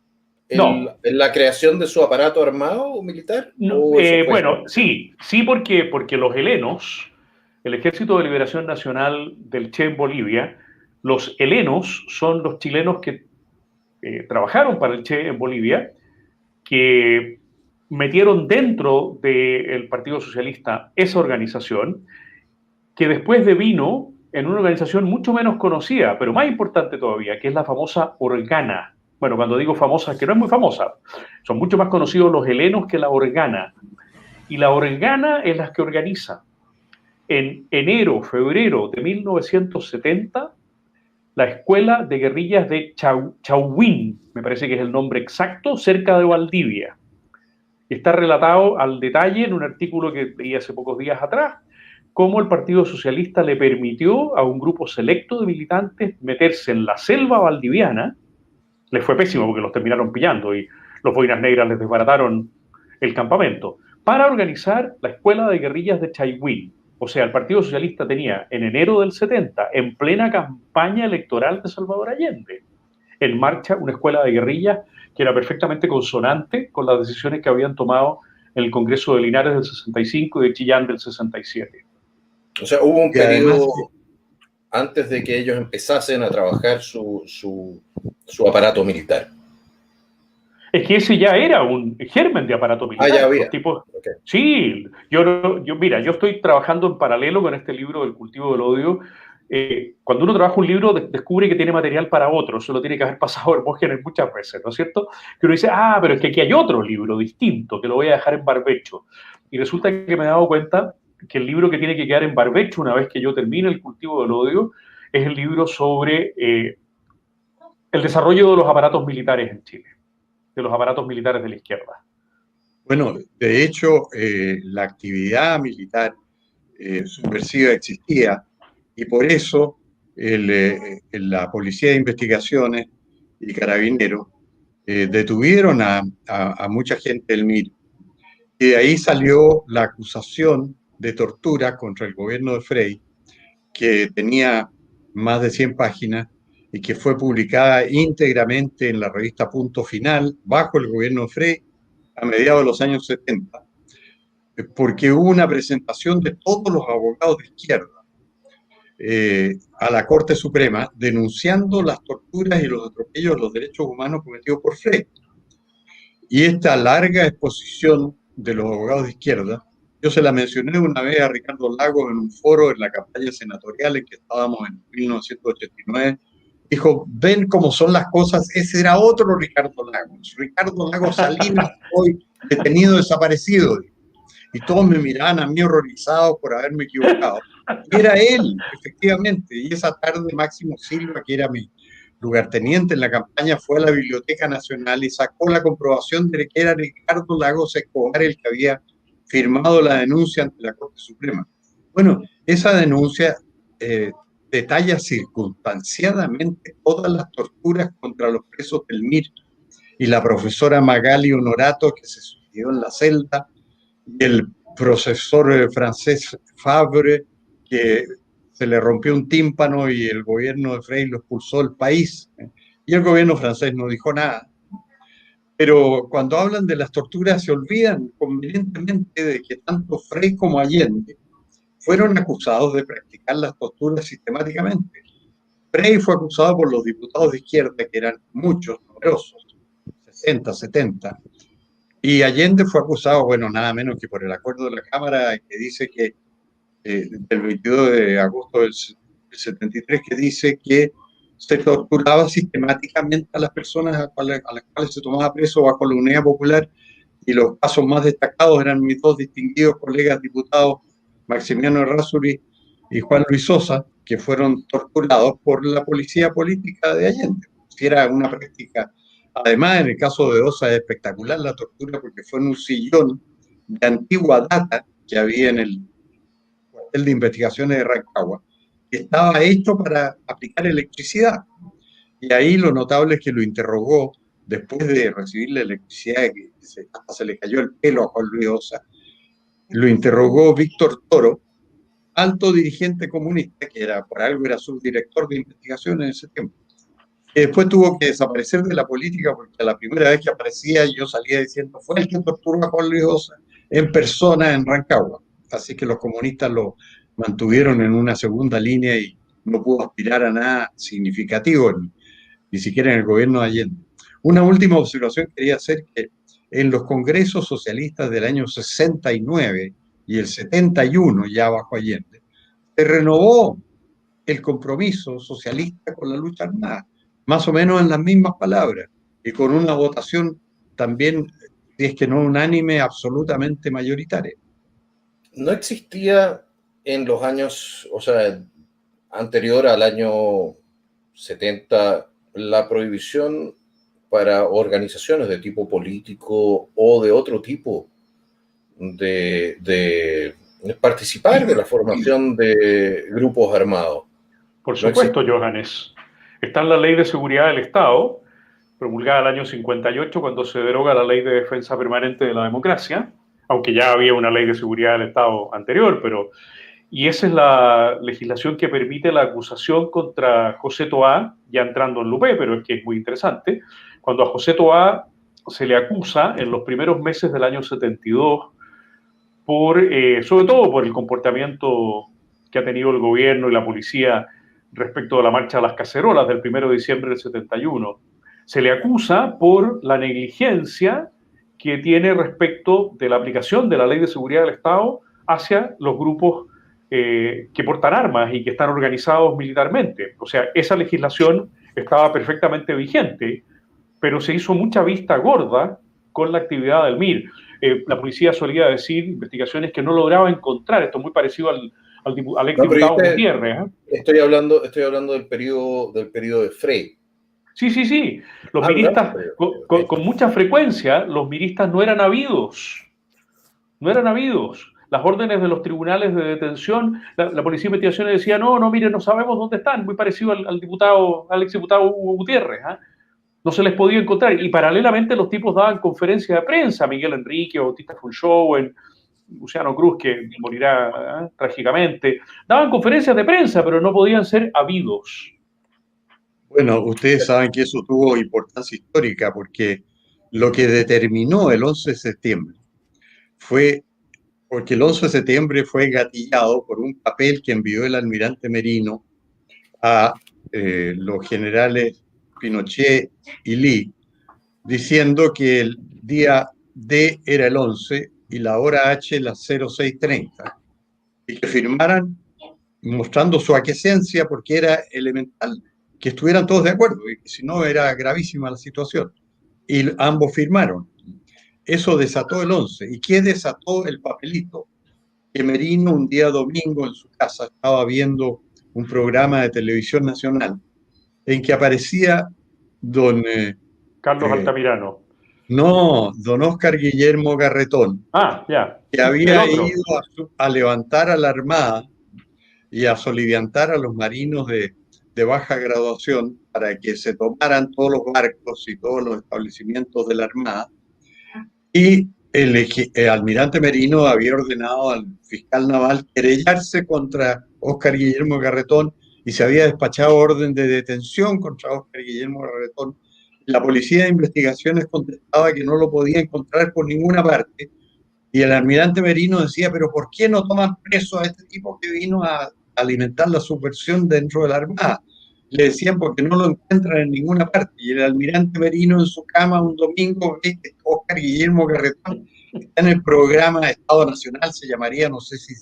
en la creación de su aparato armado militar? No, bueno, sí, porque los helenos, el Ejército de Liberación Nacional del Che en Bolivia, los helenos son los chilenos que trabajaron para el Che en Bolivia, que metieron dentro del Partido Socialista esa organización, que después devino en una organización mucho menos conocida, pero más importante todavía, que es la famosa Organa. Bueno, cuando digo famosa, que no es muy famosa, son mucho más conocidos los helenos que la Organa. Y la Organa es la que organiza en enero, febrero de 1970 la Escuela de Guerrillas de Chauhuín, me parece que es el nombre exacto, cerca de Valdivia. Está relatado al detalle en un artículo que leí hace pocos días atrás, cómo el Partido Socialista le permitió a un grupo selecto de militantes meterse en la selva valdiviana. Les fue pésimo porque los terminaron pillando y los boinas negras les desbarataron el campamento, para organizar la Escuela de Guerrillas de Chauhuín. O sea, el Partido Socialista tenía en enero del 70, en plena campaña electoral de Salvador Allende, en marcha una escuela de guerrillas que era perfectamente consonante con las decisiones que habían tomado en el Congreso de Linares del 65 y de Chillán del 67. O sea, hubo un periodo antes de que ellos empezasen a trabajar su aparato militar. Es que ese ya era un germen de aparato militar. Ya había. Okay. Sí, mira, yo estoy trabajando en paralelo con este libro del cultivo del odio. Cuando uno trabaja un libro, descubre que tiene material para otro. Eso lo tiene que haber pasado Hermógenes muchas veces, ¿no es cierto? Que uno dice, pero es que aquí hay otro libro distinto, que lo voy a dejar en barbecho. Y resulta que me he dado cuenta que el libro que tiene que quedar en barbecho una vez que yo termine el cultivo del odio es el libro sobre el desarrollo de los aparatos militares en Chile, de los aparatos militares de la izquierda. Bueno, de hecho, la actividad militar subversiva existía y por eso la Policía de Investigaciones y Carabineros detuvieron a mucha gente del MIR. Y de ahí salió la acusación de tortura contra el gobierno de Frei, que tenía más de 100 páginas y que fue publicada íntegramente en la revista Punto Final, bajo el gobierno de Frei, a mediados de los años 70, porque hubo una presentación de todos los abogados de izquierda a la Corte Suprema denunciando las torturas y los atropellos de los derechos humanos cometidos por Frei. Y esta larga exposición de los abogados de izquierda, yo se la mencioné una vez a Ricardo Lagos en un foro en la campaña senatorial en que estábamos en 1989. Dijo, ven cómo son las cosas, ese era otro Ricardo Lagos Salinas, hoy detenido, desaparecido. Y todos me miraban a mí horrorizados por haberme equivocado. Y era él, efectivamente. Y esa tarde Máximo Silva, que era mi lugarteniente en la campaña, fue a la Biblioteca Nacional y sacó la comprobación de que era Ricardo Lagos Escobar el que había firmado la denuncia ante la Corte Suprema. Bueno, esa denuncia detalla circunstanciadamente todas las torturas contra los presos del MIR y la profesora Magali Honorato, que se suicidó en la celda, y el profesor francés Fabre, que se le rompió un tímpano y el gobierno de Frei lo expulsó del país. Y el gobierno francés no dijo nada. Pero cuando hablan de las torturas se olvidan convenientemente de que tanto Frei como Allende fueron acusados de practicar las torturas sistemáticamente. Frei fue acusado por los diputados de izquierda, que eran muchos, numerosos, 60, 70, Y Allende fue acusado, bueno, nada menos que por el acuerdo de la Cámara que dice que, del 22 de agosto del 73, que dice que se torturaba sistemáticamente a las personas a las cuales se tomaba preso bajo la Unidad Popular, y los casos más destacados eran mis dos distinguidos colegas diputados, Maximiano Errázuriz y Juan Luis Sosa, que fueron torturados por la policía política de Allende. Si era una práctica. Además, en el caso de Osa es espectacular la tortura porque fue en un sillón de antigua data que había en el cuartel de investigaciones de Rancagua, que estaba hecho para aplicar electricidad. Y ahí lo notable es que lo interrogó después de recibir la electricidad, que hasta se le cayó el pelo a Juan Luis Osa. Lo interrogó Víctor Toro, alto dirigente comunista, que era, por algo era subdirector de investigación en ese tiempo. Y después tuvo que desaparecer de la política porque a la primera vez que aparecía yo salía diciendo fue el que torturó a Juan Luis Osa en persona en Rancagua. Así que los comunistas lo mantuvieron en una segunda línea y no pudo aspirar a nada significativo, ni siquiera en el gobierno de Allende. Una última observación quería hacer, que en los congresos socialistas del año 69 y el 71, ya bajo Allende, se renovó el compromiso socialista con la lucha armada, más o menos en las mismas palabras, y con una votación también, si es que no unánime, absolutamente mayoritaria. No existía en los años, o sea, anterior al año 70, la prohibición para organizaciones de tipo político o de otro tipo de participar de la formación de grupos armados. Por supuesto, Johannes. Está en la Ley de Seguridad del Estado, promulgada el año 58, cuando se deroga la Ley de Defensa Permanente de la Democracia, aunque ya había una Ley de Seguridad del Estado anterior, y esa es la legislación que permite la acusación contra José Toá, ya entrando en Lupé, pero es que es muy interesante, cuando a José Toá se le acusa en los primeros meses del año 72, sobre todo por el comportamiento que ha tenido el gobierno y la policía respecto de la marcha de las cacerolas del 1 de diciembre del 71. Se le acusa por la negligencia que tiene respecto de la aplicación de la Ley de Seguridad del Estado hacia los grupos que portan armas y que están organizados militarmente. O sea, esa legislación estaba perfectamente vigente, pero se hizo mucha vista gorda con la actividad del MIR. La policía solía decir investigaciones que no lograba encontrar. Esto es muy parecido al exdiputado Gutiérrez. Estoy hablando del periodo de Frey. Sí. Los miristas, con mucha frecuencia, los miristas no eran habidos. No eran habidos. Las órdenes de los tribunales de detención, la policía de investigaciones decía, no, mire, no sabemos dónde están. Muy parecido al exdiputado Hugo Gutiérrez. No se les podía encontrar. Y paralelamente los tipos daban conferencias de prensa, Miguel Enrique, Bautista Fulchowen, Luciano Cruz, que morirá trágicamente. Daban conferencias de prensa, pero no podían ser habidos. Bueno, ustedes saben que eso tuvo importancia histórica porque lo que determinó el 11 de septiembre fue porque el 11 de septiembre fue gatillado por un papel que envió el almirante Merino a los generales Pinochet y Lee, diciendo que el día D era el 11 y la hora H las 06:30, y que firmaran mostrando su aquiescencia porque era elemental que estuvieran todos de acuerdo, y si no era gravísima la situación. Y ambos firmaron. Eso desató el 11. ¿Y qué desató el papelito? Que Merino un día domingo en su casa estaba viendo un programa de televisión nacional en que aparecía don... Carlos Altamirano. No, don Óscar Guillermo Garretón. Ya. Que había ido a levantar a la Armada y a soliviantar a los marinos de baja graduación para que se tomaran todos los barcos y todos los establecimientos de la Armada. Y el almirante Merino había ordenado al fiscal naval querellarse contra Óscar Guillermo Garretón y se había despachado orden de detención contra Óscar Guillermo Garretón. La policía de investigaciones contestaba que no lo podía encontrar por ninguna parte, y el almirante Merino decía, pero ¿por qué no toman preso a este tipo que vino a alimentar la subversión dentro de la Armada? Le decían porque no lo encuentran en ninguna parte. Y el almirante Merino en su cama un domingo ve que Oscar Guillermo Carretón está en el programa Estado Nacional, se llamaría, no sé si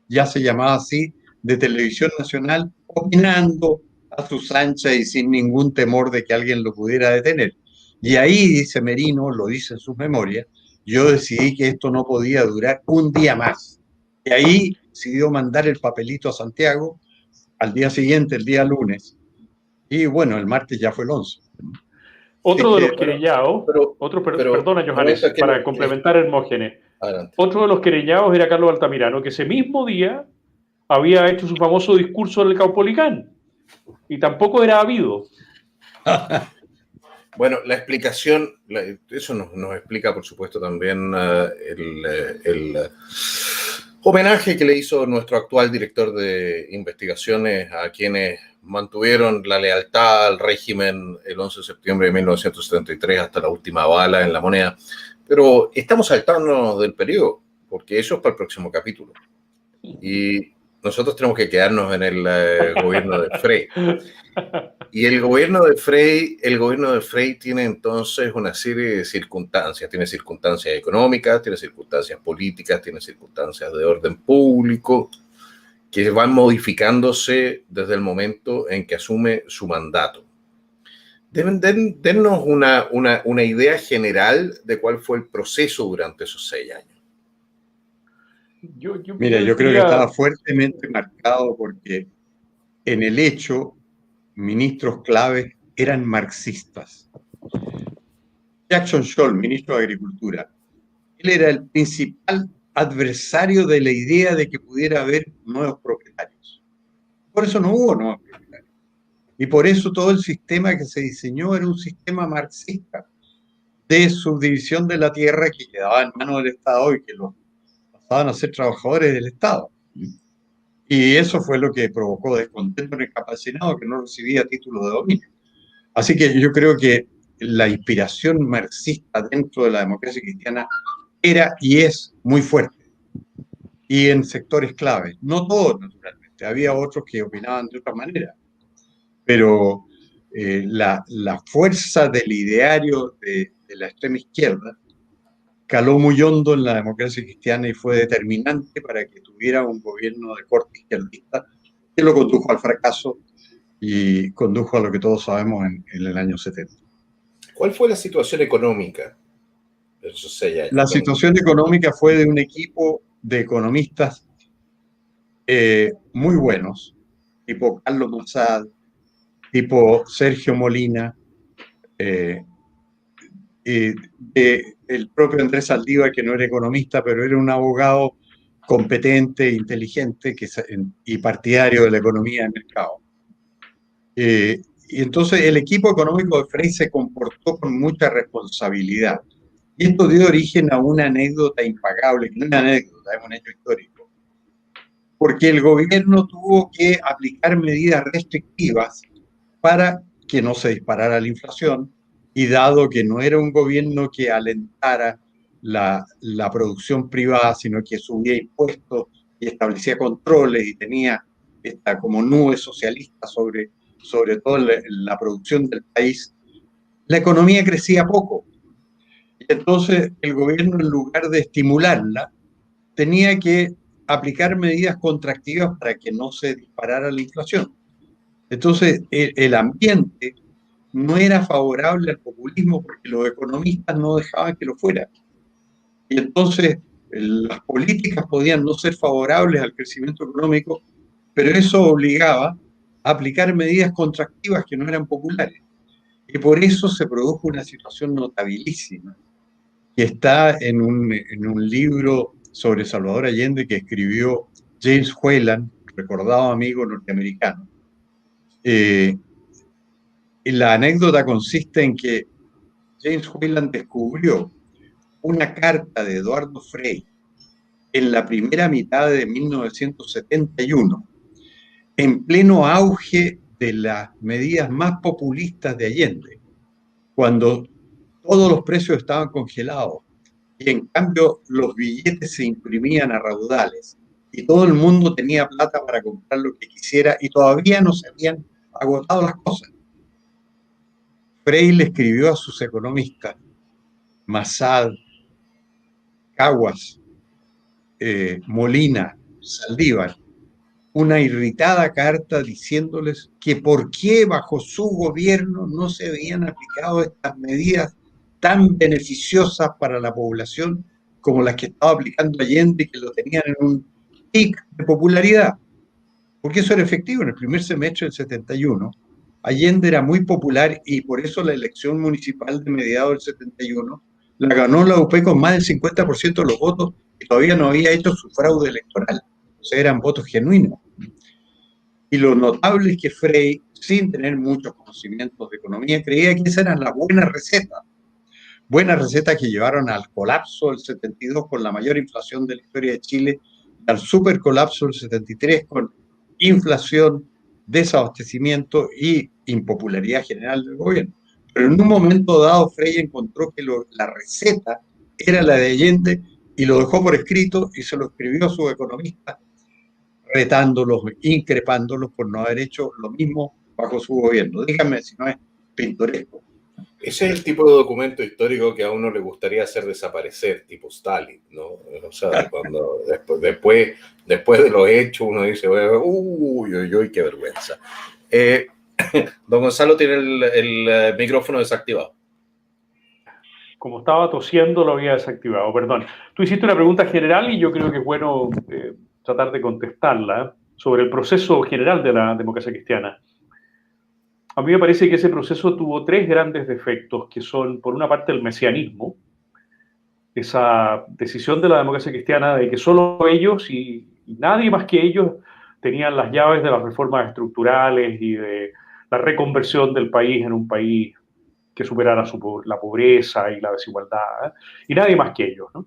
ya se llamaba así, de Televisión Nacional, opinando a sus anchas y sin ningún temor de que alguien lo pudiera detener. Y ahí, dice Merino, lo dice en sus memorias, yo decidí que esto no podía durar un día más. Y ahí decidió mandar el papelito a Santiago al día siguiente, el día lunes. Y bueno, el martes ya fue el 11. Otro de los querellados, perdona Johannes, para complementar a Hermógenes, otro de los querellados era Carlos Altamirano, que ese mismo día había hecho su famoso discurso del Caupolicán y tampoco era habido. Bueno, la explicación, eso nos explica, por supuesto, también el homenaje que le hizo nuestro actual director de investigaciones a quienes mantuvieron la lealtad al régimen el 11 de septiembre de 1973 hasta la última bala en la moneda. Pero estamos saltándonos del periodo, porque eso es para el próximo capítulo. Y nosotros tenemos que quedarnos en el gobierno de Frey. Y el gobierno de Frey tiene entonces una serie de circunstancias. Tiene circunstancias económicas, tiene circunstancias políticas, tiene circunstancias de orden público que van modificándose desde el momento en que asume su mandato. Dennos una idea general de cuál fue el proceso durante esos 6 años. Mira, yo creo que estaba fuertemente marcado porque en el hecho ministros claves eran marxistas. Jackson Scholl, ministro de Agricultura, él era el principal adversario de la idea de que pudiera haber nuevos propietarios. Por eso no hubo nuevos propietarios. Y por eso todo el sistema que se diseñó era un sistema marxista de subdivisión de la tierra que quedaba en manos del Estado y que los pasaban a ser trabajadores del Estado. Y eso fue lo que provocó descontento en el campesinado, que no recibía título de dominio. Así que yo creo que la inspiración marxista dentro de la democracia cristiana era y es muy fuerte. Y en sectores claves. No todos, naturalmente. Había otros que opinaban de otra manera. Pero la fuerza del ideario de la extrema izquierda caló muy hondo en la democracia cristiana y fue determinante para que tuviera un gobierno de corte izquierdista que lo condujo al fracaso y condujo a lo que todos sabemos en el año 70. ¿Cuál fue la situación económica de esos 6 años? La situación económica fue de un equipo de economistas muy buenos, tipo Carlos Massad, tipo Sergio Molina, el propio Andrés Saldívar, que no era economista, pero era un abogado competente, inteligente y partidario de la economía de mercado. Y entonces el equipo económico de Frey se comportó con mucha responsabilidad. Y esto dio origen a una anécdota impagable, que no es una anécdota, es un hecho histórico. Porque el gobierno tuvo que aplicar medidas restrictivas para que no se disparara la inflación, y dado que no era un gobierno que alentara la producción privada, sino que subía impuestos y establecía controles y tenía esta como nube socialista sobre todo la producción del país, la economía crecía poco. Y entonces el gobierno, en lugar de estimularla, tenía que aplicar medidas contractivas para que no se disparara la inflación. Entonces el ambiente no era favorable al populismo porque los economistas no dejaban que lo fuera. Y entonces las políticas podían no ser favorables al crecimiento económico, pero eso obligaba a aplicar medidas contractivas que no eran populares. Y por eso se produjo una situación notabilísima, que está en un libro sobre Salvador Allende que escribió James Whelan, recordado amigo norteamericano. Y la anécdota consiste en que James Whelan descubrió una carta de Eduardo Frei en la primera mitad de 1971, en pleno auge de las medidas más populistas de Allende, cuando todos los precios estaban congelados y en cambio los billetes se imprimían a raudales y todo el mundo tenía plata para comprar lo que quisiera y todavía no se habían agotado las cosas. Frey le escribió a sus economistas, Massad, Caguas, Molina, Saldívar, una irritada carta diciéndoles que por qué bajo su gobierno no se habían aplicado estas medidas tan beneficiosas para la población como las que estaba aplicando Allende, que lo tenían en un pic de popularidad. Porque eso era efectivo. En el primer semestre del 71, Allende era muy popular y por eso la elección municipal de mediados del 71 la ganó la UP con más del 50% de los votos y todavía no había hecho su fraude electoral. O sea, eran votos genuinos. Y lo notable es que Frey, sin tener muchos conocimientos de economía, creía que esas eran las buenas recetas que llevaron al colapso del 72 con la mayor inflación de la historia de Chile, al supercolapso del 73 con inflación, desabastecimiento y impopularidad general del gobierno. Pero en un momento dado, Frey encontró que la receta era la de Allende y lo dejó por escrito y se lo escribió a sus economistas, retándolos, increpándolos por no haber hecho lo mismo bajo su gobierno. Díganme si no es pintoresco. Ese es el tipo de documento histórico que a uno le gustaría hacer desaparecer, tipo Stalin, ¿no? O sea, cuando después de los hechos uno dice, uy, qué vergüenza. Don Gonzalo tiene el micrófono desactivado. Como estaba tosiendo, lo había desactivado, perdón. Tú hiciste una pregunta general y yo creo que es bueno tratar de contestarla sobre el proceso general de la democracia cristiana. A mí me parece que ese proceso tuvo tres grandes defectos, que son, por una parte, el mesianismo, esa decisión de la democracia cristiana de que solo ellos y nadie más que ellos tenían las llaves de las reformas estructurales y de la reconversión del país en un país que superara la pobreza y la desigualdad, y nadie más que ellos, ¿no?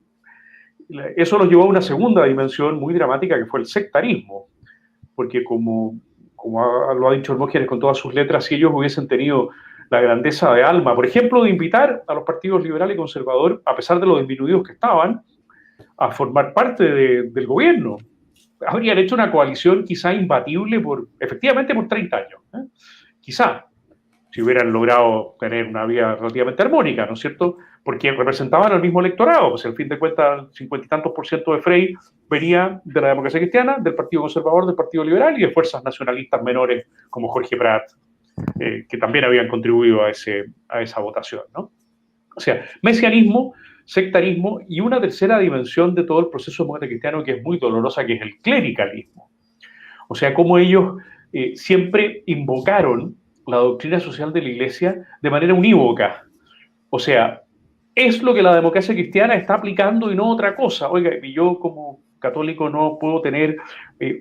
Eso nos llevó a una segunda dimensión muy dramática, que fue el sectarismo, porque como lo ha dicho Hermógenes con todas sus letras, si ellos hubiesen tenido la grandeza de alma, por ejemplo, de invitar a los partidos liberal y conservador, a pesar de los disminuidos que estaban, a formar parte del gobierno, habrían hecho una coalición quizá imbatible efectivamente por 30 años. Quizá, si hubieran logrado tener una vía relativamente armónica, ¿no es cierto? Porque representaban al mismo electorado, pues al fin de cuentas, 50 y tantos % de Frey venía de la democracia cristiana, del Partido Conservador, del Partido Liberal y de fuerzas nacionalistas menores como Jorge Prat, que también habían contribuido a esa votación, ¿no? O sea, mesianismo, sectarismo y una tercera dimensión de todo el proceso democrático cristiano que es muy dolorosa, que es el clericalismo. O sea, cómo ellos siempre invocaron la doctrina social de la Iglesia de manera unívoca. O sea, es lo que la democracia cristiana está aplicando y no otra cosa. Oiga, y yo como católico no puedo tener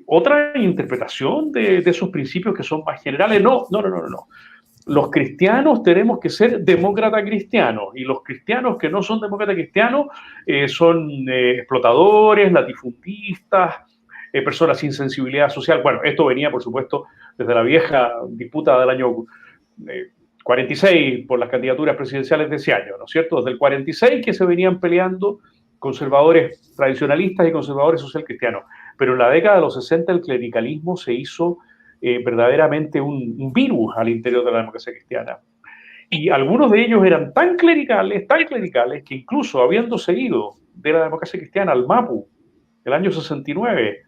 otra interpretación de esos principios que son más generales. No. Los cristianos tenemos que ser demócrata cristianos y los cristianos que no son demócrata cristianos son explotadores, latifundistas, personas sin sensibilidad social. Bueno, esto venía, por supuesto, desde la vieja disputa del año 46 por las candidaturas presidenciales de ese año, ¿no es cierto? Desde el 46 que se venían peleando conservadores tradicionalistas y conservadores social cristianos. Pero en la década de los 60 el clericalismo se hizo verdaderamente un virus al interior de la democracia cristiana. Y algunos de ellos eran tan clericales, que incluso habiendo seguido de la democracia cristiana al MAPU el año 69,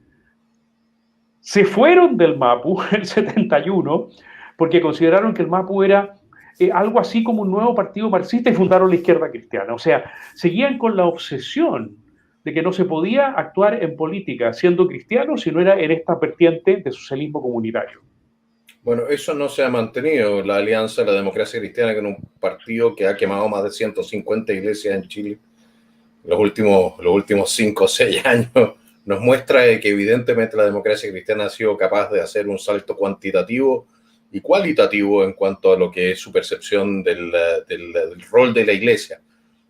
se fueron del MAPU en el 71 porque consideraron que el MAPU era algo así como un nuevo partido marxista y fundaron la izquierda cristiana. O sea, seguían con la obsesión de que no se podía actuar en política siendo cristiano si no era en esta vertiente de socialismo comunitario. Bueno, eso no se ha mantenido, la alianza de la democracia cristiana con un partido que ha quemado más de 150 iglesias en Chile los últimos 5 o 6 años. Nos muestra que evidentemente la democracia cristiana ha sido capaz de hacer un salto cuantitativo y cualitativo en cuanto a lo que es su percepción del rol de la iglesia.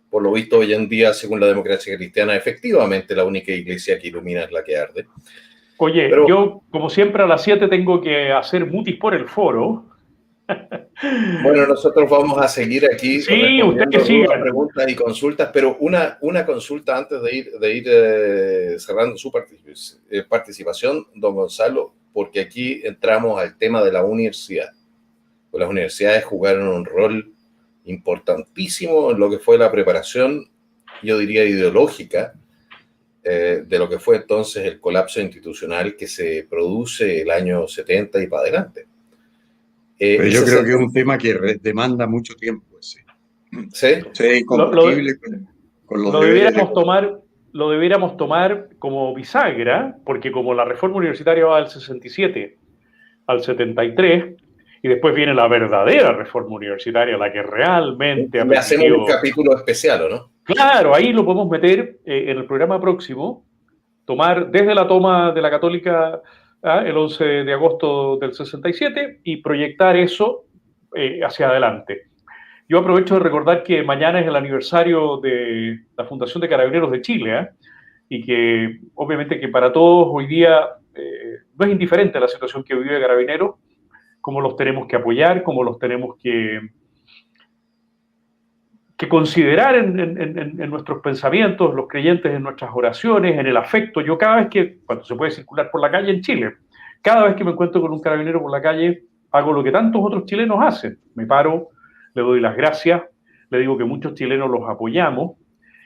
Por lo visto, hoy en día, según la democracia cristiana, efectivamente la única iglesia que ilumina es la que arde. Oye, pero yo, como siempre, a las 7 tengo que hacer mutis por el foro. Bueno, nosotros vamos a seguir aquí respondiendo dudas, preguntas y consultas, pero una consulta antes de ir cerrando su participación, don Gonzalo, porque aquí entramos al tema de la universidad. pues las universidades jugaron un rol importantísimo en lo que fue la preparación, yo diría ideológica, de lo que fue entonces el colapso institucional que se produce el año 70 y para adelante. Pero yo creo que es un tema que demanda mucho tiempo. ¿Sí? ¿Sí? Incompatible con los deberes lo debiéramos tomar como bisagra, porque como la reforma universitaria va del 67 al 73, y después viene la verdadera reforma universitaria, la que realmente ha permitido... hacemos un capítulo especial, ¿o no? Claro, ahí lo podemos meter en el programa próximo, tomar desde la toma de la Católica el 11 de agosto del 67 y proyectar eso hacia adelante. Yo aprovecho de recordar que mañana es el aniversario de la Fundación de Carabineros de Chile, y que obviamente que para todos hoy día no es indiferente la situación que vive Carabineros, cómo los tenemos que apoyar, cómo los tenemos que considerar en nuestros pensamientos, los creyentes en nuestras oraciones, en el afecto. Yo cada vez que, cuando se puede circular por la calle en Chile, cada vez que me encuentro con un carabinero por la calle, hago lo que tantos otros chilenos hacen. Me paro, le doy las gracias, le digo que muchos chilenos los apoyamos,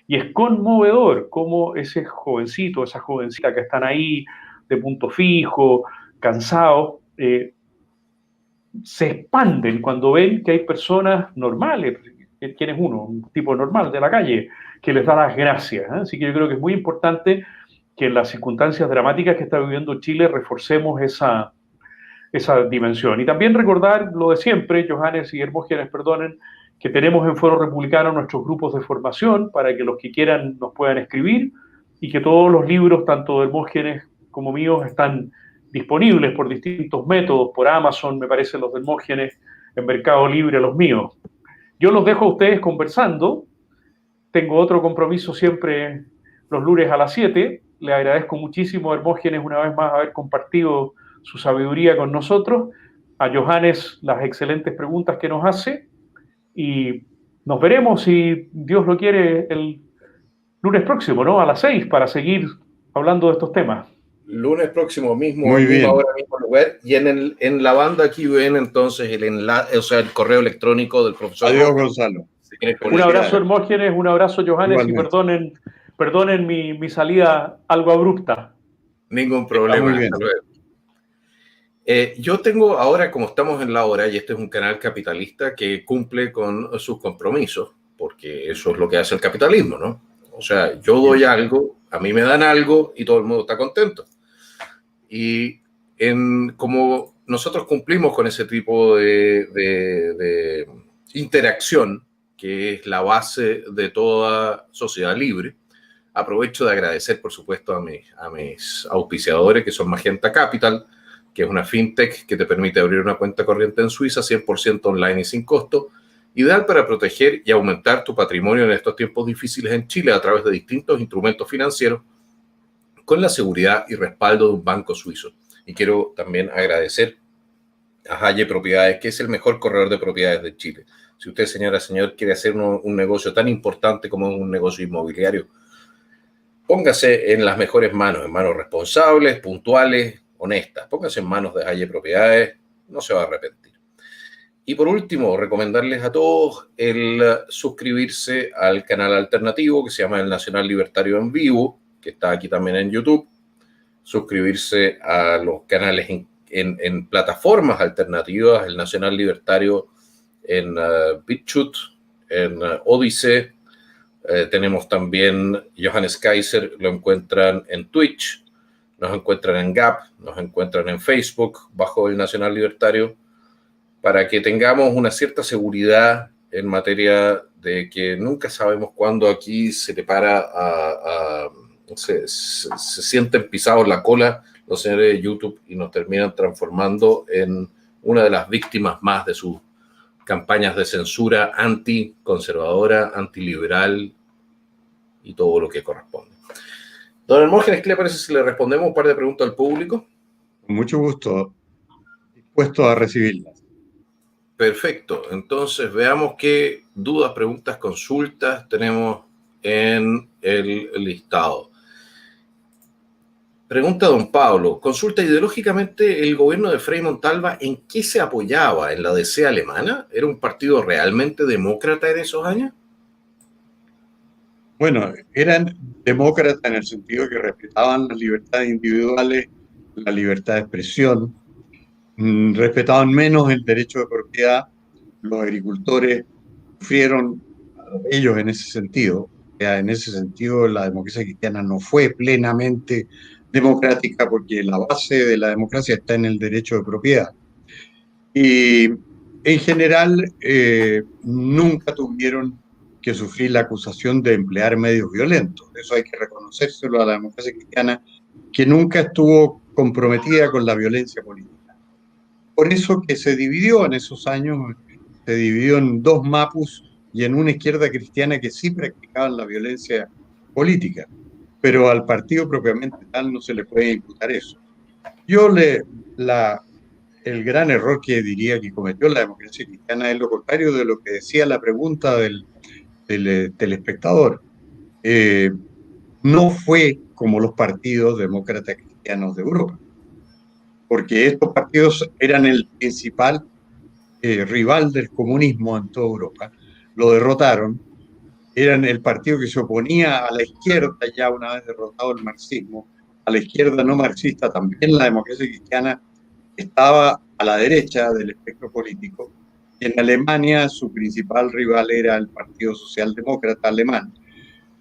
y es conmovedor cómo ese jovencito, esa jovencita que están ahí de punto fijo, cansados, se expanden cuando ven que hay personas normales. ¿Quién es uno? Un tipo normal de la calle, que les da las gracias. Así que yo creo que es muy importante que en las circunstancias dramáticas que está viviendo Chile reforcemos esa dimensión. Y también recordar lo de siempre, Johannes y Hermógenes, perdonen, que tenemos en Foro Republicano nuestros grupos de formación para que los que quieran nos puedan escribir, y que todos los libros, tanto de Hermógenes como míos, están disponibles por distintos métodos, por Amazon, me parece, los de Hermógenes, en Mercado Libre, los míos. Yo los dejo a ustedes conversando. Tengo otro compromiso siempre los lunes a las 7. Le agradezco muchísimo a Hermógenes una vez más haber compartido su sabiduría con nosotros. A Johannes las excelentes preguntas que nos hace. Y nos veremos, si Dios lo quiere, el lunes próximo, ¿no? A las 6, para seguir hablando de estos temas. Lunes próximo mismo, muy bien, ahora mismo lugar, y en la banda aquí ven entonces el enlace, o sea, el correo electrónico del profesor. Adiós, Gonzalo. Un abrazo, Hermógenes, un abrazo, Johannes, igualmente. Y perdonen mi salida algo abrupta. Ningún problema. Muy bien. Yo tengo ahora, como estamos en la hora, y este es un canal capitalista que cumple con sus compromisos, porque eso es lo que hace el capitalismo, ¿no? O sea, yo doy algo, a mí me dan algo y todo el mundo está contento. Y como nosotros cumplimos con ese tipo de interacción, que es la base de toda sociedad libre, aprovecho de agradecer, por supuesto, a mis auspiciadores, que son Magenta Capital, que es una fintech que te permite abrir una cuenta corriente en Suiza 100% online y sin costo, ideal para proteger y aumentar tu patrimonio en estos tiempos difíciles en Chile a través de distintos instrumentos financieros, con la seguridad y respaldo de un banco suizo. Y quiero también agradecer a Halle Propiedades, que es el mejor corredor de propiedades de Chile. Si usted, señora, señor, quiere hacer un negocio tan importante como un negocio inmobiliario, póngase en las mejores manos, en manos responsables, puntuales, honestas. Póngase en manos de Halle Propiedades, no se va a arrepentir. Y por último, recomendarles a todos el suscribirse al canal alternativo que se llama El Nacional Libertario en Vivo, que está aquí también en YouTube, suscribirse a los canales en plataformas alternativas, el Nacional Libertario en BitChute, en Odysee, tenemos también Johannes Kaiser, lo encuentran en Twitch, nos encuentran en Gap, nos encuentran en Facebook, bajo el Nacional Libertario, para que tengamos una cierta seguridad en materia de que nunca sabemos cuándo aquí se le para se sienten pisados la cola los señores de YouTube y nos terminan transformando en una de las víctimas más de sus campañas de censura anticonservadora, antiliberal y todo lo que corresponde. Don Hermógenes, ¿qué le parece si le respondemos un par de preguntas al público? Con mucho gusto, dispuesto a recibirlas. Perfecto, entonces veamos qué dudas, preguntas, consultas tenemos en el listado. Pregunta don Pablo, consulta ideológicamente el gobierno de Frei Montalva, ¿en qué se apoyaba? ¿En la DC alemana? ¿Era un partido realmente demócrata en esos años? Bueno, eran demócratas en el sentido que respetaban las libertades individuales, la libertad de expresión, respetaban menos el derecho de propiedad. Los agricultores sufrieron ellos en ese sentido. O sea, en ese sentido, la democracia cristiana no fue plenamente democrática porque la base de la democracia está en el derecho de propiedad. Y en general, nunca tuvieron que sufrir la acusación de emplear medios violentos. Eso hay que reconocérselo a la democracia cristiana, que nunca estuvo comprometida con la violencia política. Por eso que se dividió en esos años, se dividió en dos mapus y en una izquierda cristiana que sí practicaban la violencia política, pero al partido propiamente tal no se le puede imputar eso. El gran error que diría que cometió la democracia cristiana es lo contrario de lo que decía la pregunta del telespectador. No fue como los partidos demócratas cristianos de Europa, porque estos partidos eran el principal rival del comunismo en toda Europa. Lo derrotaron, eran el partido que se oponía a la izquierda, ya una vez derrotado el marxismo, a la izquierda no marxista. También la democracia cristiana estaba a la derecha del espectro político. En Alemania su principal rival era el Partido Socialdemócrata Alemán.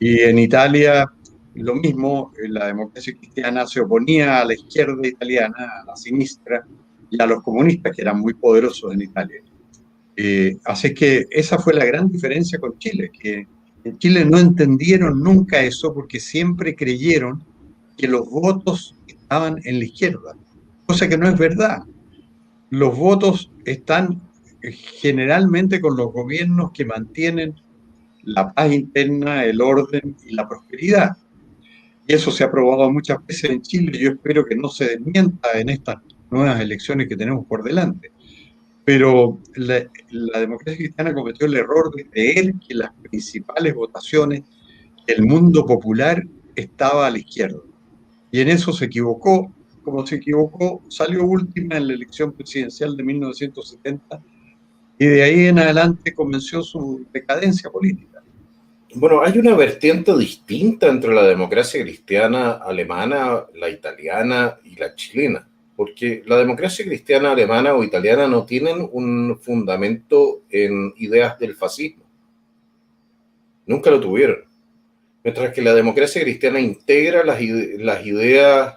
Y en Italia lo mismo, la democracia cristiana se oponía a la izquierda italiana, a la sinistra, y a los comunistas, que eran muy poderosos en Italia. Así que esa fue la gran diferencia con Chile, que en Chile no entendieron nunca eso porque siempre creyeron que los votos estaban en la izquierda, cosa que no es verdad. Los votos están generalmente con los gobiernos que mantienen la paz interna, el orden y la prosperidad. Y eso se ha probado muchas veces en Chile. Yo espero que no se desmienta en estas nuevas elecciones que tenemos por delante. Pero la democracia cristiana cometió el error de creer que las principales votaciones del mundo popular estaba a la izquierda. Y en eso se equivocó. Como se equivocó, salió última en la elección presidencial de 1970 y de ahí en adelante comenzó su decadencia política. Bueno, hay una vertiente distinta entre la democracia cristiana alemana, la italiana y la chilena, porque la democracia cristiana alemana o italiana no tienen un fundamento en ideas del fascismo. Nunca lo tuvieron. Mientras que la democracia cristiana integra las ideas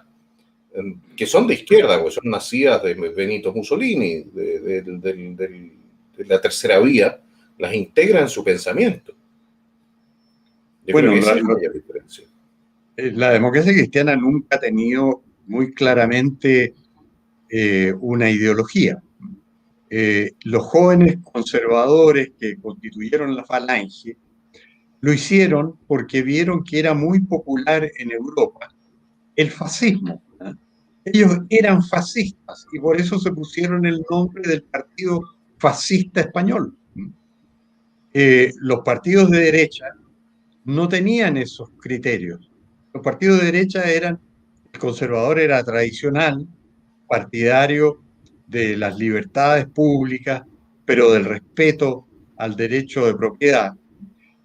que son de izquierda, porque son nacidas de Benito Mussolini, de la tercera vía, las integra en su pensamiento. Bueno, la democracia cristiana nunca ha tenido muy claramente una ideología. Los jóvenes conservadores que constituyeron la Falange lo hicieron porque vieron que era muy popular en Europa el fascismo. Ellos eran fascistas y por eso se pusieron el nombre del Partido Fascista Español. Los partidos de derecha no tenían esos criterios. Los partidos de derecha el conservador era tradicional, partidario de las libertades públicas, pero del respeto al derecho de propiedad,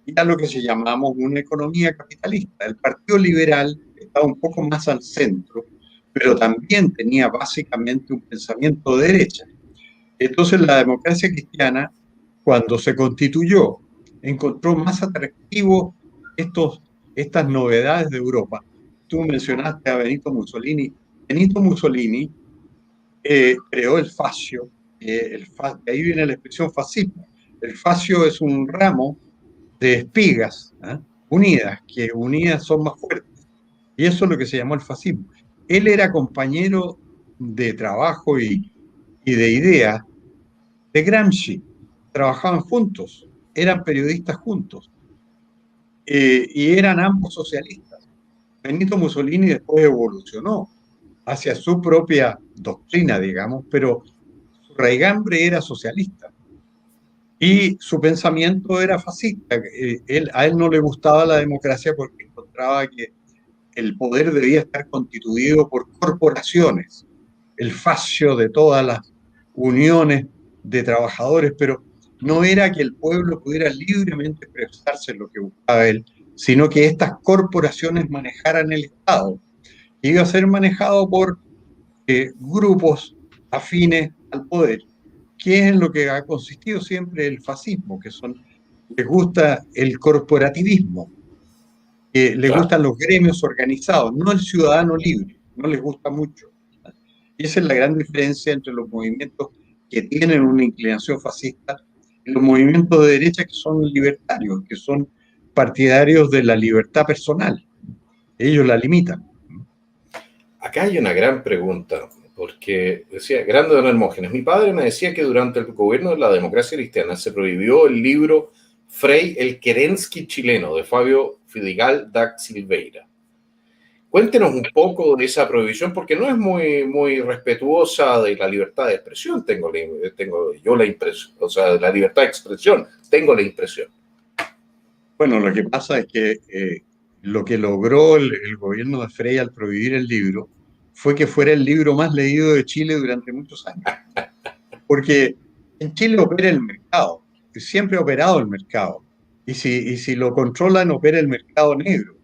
y a lo que se llamamos una economía capitalista. El Partido Liberal estaba un poco más al centro, pero también tenía básicamente un pensamiento de derecha. Entonces la democracia cristiana, cuando se constituyó, encontró más atractivo estas novedades de Europa. Tú mencionaste a Benito Mussolini. Benito Mussolini creó el fascio, de ahí viene la expresión fascismo. El fascio es un ramo de espigas unidas, que unidas son más fuertes. Y eso es lo que se llamó el fascismo. Él era compañero de trabajo y de ideas de Gramsci. Trabajaban juntos, eran periodistas juntos. Y eran ambos socialistas. Benito Mussolini después evolucionó hacia su propia doctrina, digamos, pero su raigambre era socialista. Y su pensamiento era fascista. A él no le gustaba la democracia porque encontraba que el poder debía estar constituido por corporaciones, el fascio de todas las uniones de trabajadores, pero no era que el pueblo pudiera libremente expresarse lo que buscaba él, sino que estas corporaciones manejaran el Estado. Iba a ser manejado por grupos afines al poder, que es en lo que ha consistido siempre el fascismo, que les gusta el corporativismo, les gustan los gremios organizados, no el ciudadano libre, no les gusta mucho. Y esa es la gran diferencia entre los movimientos que tienen una inclinación fascista y los movimientos de derecha que son libertarios, que son partidarios de la libertad personal. Ellos la limitan. Acá hay una gran pregunta, porque decía, grande don Hermógenes, mi padre me decía que durante el gobierno de la democracia cristiana se prohibió el libro Frei el Kerensky chileno, de Fabio Fidigal da Silveira. Cuéntenos un poco de esa prohibición, porque no es muy respetuosa de la libertad de expresión, tengo yo la impresión, o sea, de la libertad de expresión, tengo la impresión. Bueno, lo que pasa es que lo que logró el gobierno de Frei al prohibir el libro fue que fuera el libro más leído de Chile durante muchos años. Porque en Chile opera el mercado, siempre ha operado el mercado. Y si lo controlan, opera el mercado negro.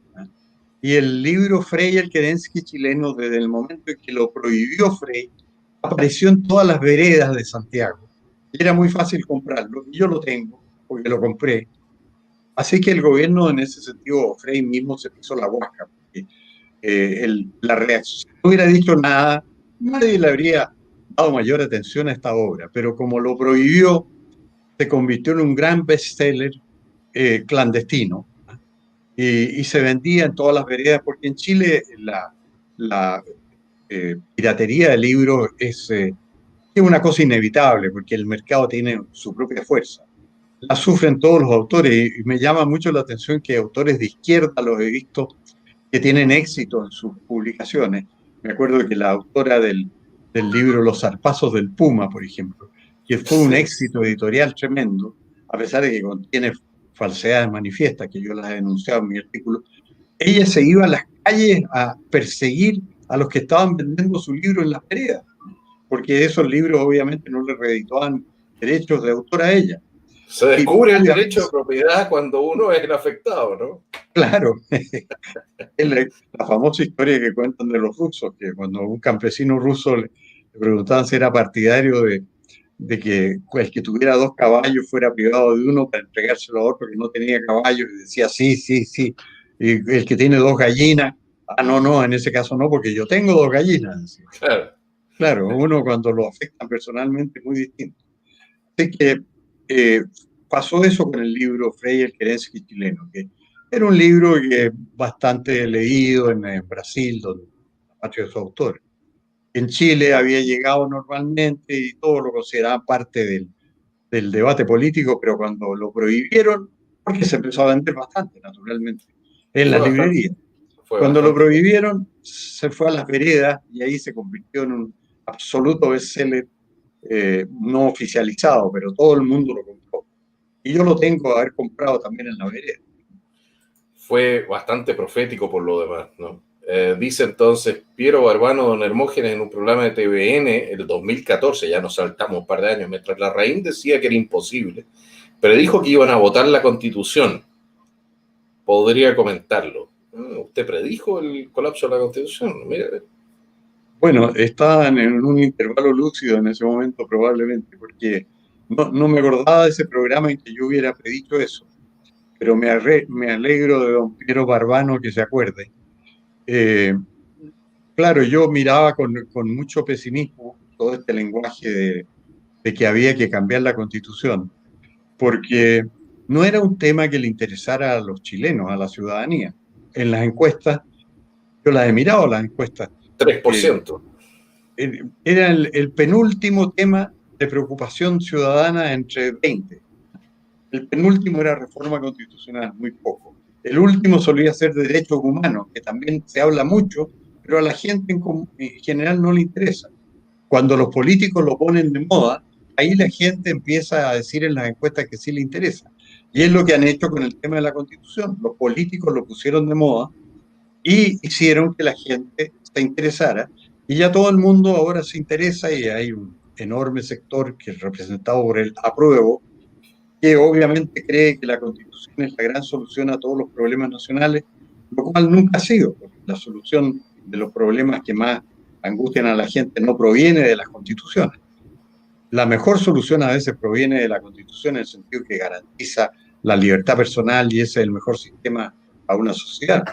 Y el libro Frei el Kerensky chileno, desde el momento en que lo prohibió Frei, apareció en todas las veredas de Santiago. Y era muy fácil comprarlo. Y yo lo tengo, porque lo compré. Así que el gobierno, en ese sentido, Frei mismo se pisó la huasca. Porque, la reacción, no hubiera dicho nada, nadie le habría dado mayor atención a esta obra. Pero como lo prohibió, se convirtió en un gran bestseller clandestino. Y se vendía en todas las veredas, porque en Chile la piratería de libros es una cosa inevitable, porque el mercado tiene su propia fuerza. La sufren todos los autores, y me llama mucho la atención que autores de izquierda los he visto que tienen éxito en sus publicaciones. Me acuerdo que la autora del libro Los zarpazos del Puma, por ejemplo, que fue un éxito editorial tremendo, a pesar de que contiene falsedades manifiestas, que yo las he denunciado en mi artículo, ella se iba a las calles a perseguir a los que estaban vendiendo su libro en las veredas, porque esos libros obviamente no le reeditaban derechos de autor a ella. Se descubre el derecho de propiedad cuando uno es el afectado, ¿no? Claro, es la famosa historia que cuentan de los rusos, que cuando un campesino ruso le preguntaban si era partidario de que el que tuviera 2 caballos fuera privado de uno para entregárselo a otro que no tenía caballos, y decía sí, sí, sí. Y el que tiene 2 gallinas, no, en ese caso no, porque yo tengo 2 gallinas. Claro, uno cuando lo afectan personalmente es muy distinto. Así que pasó eso con el libro Frei el Kerensky chileno, que era un libro que bastante leído en Brasil, donde la patria de su autor. En Chile había llegado normalmente y todos lo consideraban parte del debate político, pero cuando lo prohibieron, porque se empezó a vender bastante, naturalmente, en las librerías. Cuando lo prohibieron, se fue a las veredas y ahí se convirtió en un absoluto bestseller no oficializado, pero todo el mundo lo compró. Y yo lo tengo a haber comprado también en la vereda. Fue bastante profético por lo demás, ¿no? Dice entonces Piero Barbano, don Hermógenes, en un programa de TVN, el 2014, ya nos saltamos un par de años, mientras Larraín decía que era imposible, pero dijo que iban a votar la Constitución. ¿Podría comentarlo? ¿Usted predijo el colapso de la Constitución? Mire. Bueno, estaban en un intervalo lúcido en ese momento probablemente, porque no me acordaba de ese programa en que yo hubiera predicho eso, pero me alegro de don Piero Barbano que se acuerde. Claro, yo miraba con mucho pesimismo todo este lenguaje de que había que cambiar la Constitución, porque no era un tema que le interesara a los chilenos, a la ciudadanía. En las encuestas, yo las he mirado, las encuestas. 3%. Era el penúltimo tema de preocupación ciudadana entre 20. El penúltimo era reforma constitucional, muy poco. El último solía ser derechos humanos, que también se habla mucho, pero a la gente en general no le interesa. Cuando los políticos lo ponen de moda, ahí la gente empieza a decir en las encuestas que sí le interesa. Y es lo que han hecho con el tema de la Constitución. Los políticos lo pusieron de moda y hicieron que la gente se interesara. Y ya todo el mundo ahora se interesa y hay un enorme sector que es representado por el apruebo, que obviamente cree que la Constitución es la gran solución a todos los problemas nacionales, lo cual nunca ha sido, porque la solución de los problemas que más angustian a la gente no proviene de las constituciones. La mejor solución a veces proviene de la Constitución en el sentido que garantiza la libertad personal y ese es el mejor sistema a una sociedad.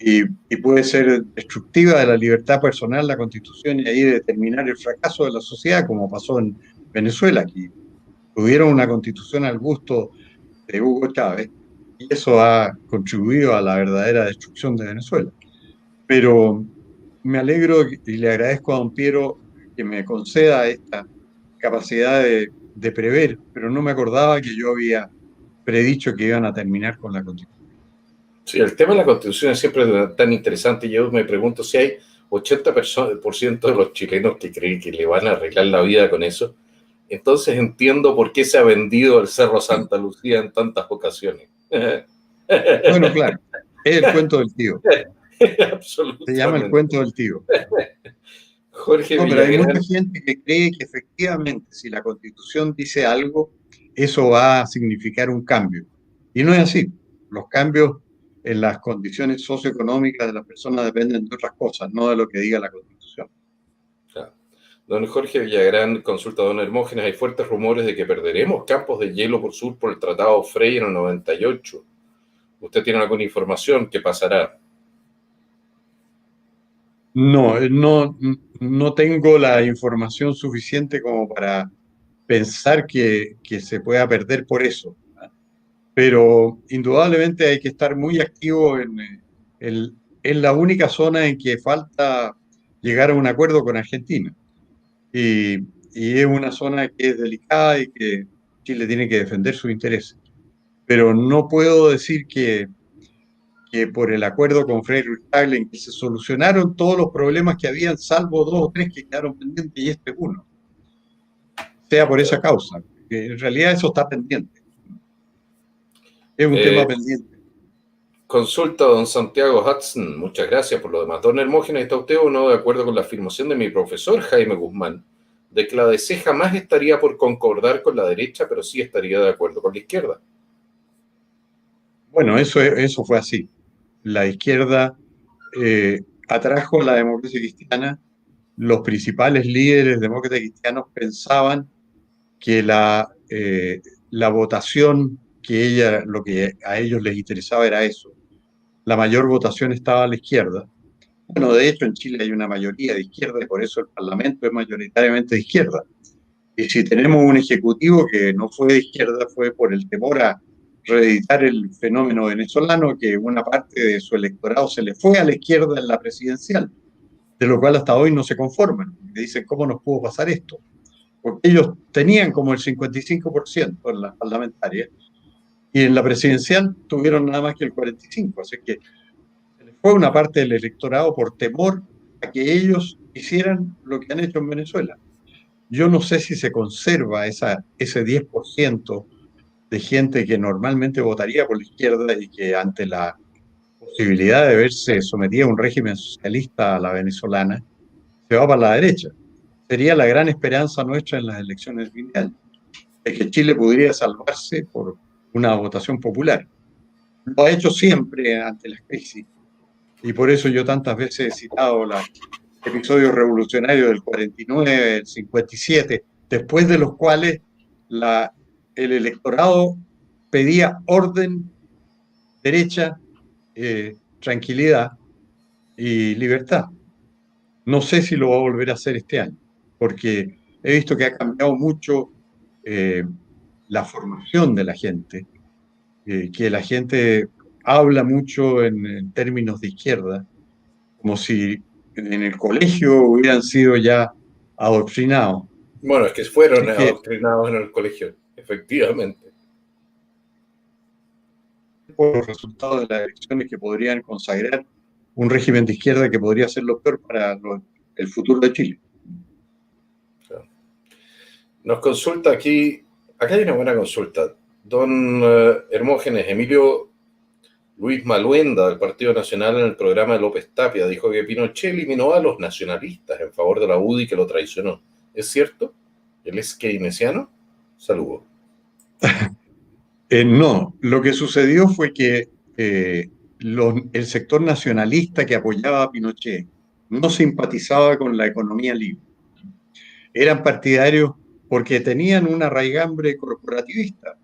Y puede ser destructiva de la libertad personal la Constitución y ahí determinar el fracaso de la sociedad, como pasó en Venezuela, que tuvieron una Constitución al gusto de Hugo Chávez y eso ha contribuido a la verdadera destrucción de Venezuela. Pero me alegro y le agradezco a don Piero que me conceda esta capacidad de prever, pero no me acordaba que yo había predicho que iban a terminar con la Constitución. Sí, el tema de la Constitución es siempre tan interesante. Yo me pregunto si hay 80% de los chilenos que creen que le van a arreglar la vida con eso. Entonces entiendo por qué se ha vendido el Cerro Santa Lucía en tantas ocasiones. Bueno, claro, es el cuento del tío. Se llama el cuento del tío. Jorge No, pero hay Villagrán. mucha gente que cree que efectivamente si la Constitución dice algo, eso va a significar un cambio. Y no es así. Los cambios en las condiciones socioeconómicas de las personas dependen de otras cosas, no de lo que diga la Constitución. Claro. Don Jorge Villagrán consulta a don Hermógenes. Hay fuertes rumores de que perderemos campos de hielo por sur por el Tratado Frey en el 98. ¿Usted tiene alguna información? ¿Qué pasará? No tengo la información suficiente como para pensar que se pueda perder por eso. Pero indudablemente hay que estar muy activo en la única zona en que falta llegar a un acuerdo con Argentina. Y, y es una zona que es delicada y que Chile tiene que defender sus intereses. Pero no puedo decir que por el acuerdo con Frei Ruiz-Tagle en que se solucionaron todos los problemas que habían, salvo 2 o 3 que quedaron pendientes y este es uno, sea por esa causa. Que en realidad eso está pendiente. Es un tema pendiente. Consulta a don Santiago Hudson. Muchas gracias por lo demás. Don Hermógenes, ¿está usted o no de acuerdo con la afirmación de mi profesor Jaime Guzmán de que la DC jamás estaría por concordar con la derecha, pero sí estaría de acuerdo con la izquierda? Bueno, eso fue así. La izquierda atrajo la democracia cristiana. Los principales líderes demócratas cristianos pensaban que la votación lo que a ellos les interesaba era eso. La mayor votación estaba a la izquierda. Bueno, de hecho en Chile hay una mayoría de izquierda y por eso el Parlamento es mayoritariamente de izquierda. Y si tenemos un ejecutivo que no fue de izquierda, fue por el temor a reeditar el fenómeno venezolano, que una parte de su electorado se le fue a la izquierda en la presidencial, de lo cual hasta hoy no se conforman. Le dicen, ¿cómo nos pudo pasar esto? Porque ellos tenían como el 55% en las parlamentarias y en la presidencial tuvieron nada más que el 45%. Así que se les fue una parte del electorado por temor a que ellos hicieran lo que han hecho en Venezuela. Yo no sé si se conserva ese 10% de gente que normalmente votaría por la izquierda y que ante la posibilidad de verse sometida a un régimen socialista a la venezolana, se va para la derecha. Sería la gran esperanza nuestra en las elecciones finales, de que Chile pudiera salvarse por una votación popular. Lo ha hecho siempre ante las crisis y por eso yo tantas veces he citado los episodios revolucionarios del 49, del 57, después de los cuales el electorado pedía orden, derecha, tranquilidad y libertad. No sé si lo va a volver a hacer este año, porque he visto que ha cambiado mucho la formación de la gente, que la gente habla mucho en términos de izquierda, como si en el colegio hubieran sido ya adoctrinados. Bueno, es que fueron Así que adoctrinados en el colegio, efectivamente. por los resultados de las elecciones que podrían consagrar un régimen de izquierda que podría ser lo peor para el futuro de Chile. Nos consulta aquí, acá hay una buena consulta. Don Hermógenes, Emilio Luis Maluenda, del Partido Nacional, en el programa de López Tapia, dijo que Pinochet eliminó a los nacionalistas en favor de la UDI que lo traicionó. ¿Es cierto? ¿Él es keynesiano? Saludos. No, lo que sucedió fue que el sector nacionalista que apoyaba a Pinochet no simpatizaba con la economía libre. Eran partidarios porque tenían una raigambre corporativista.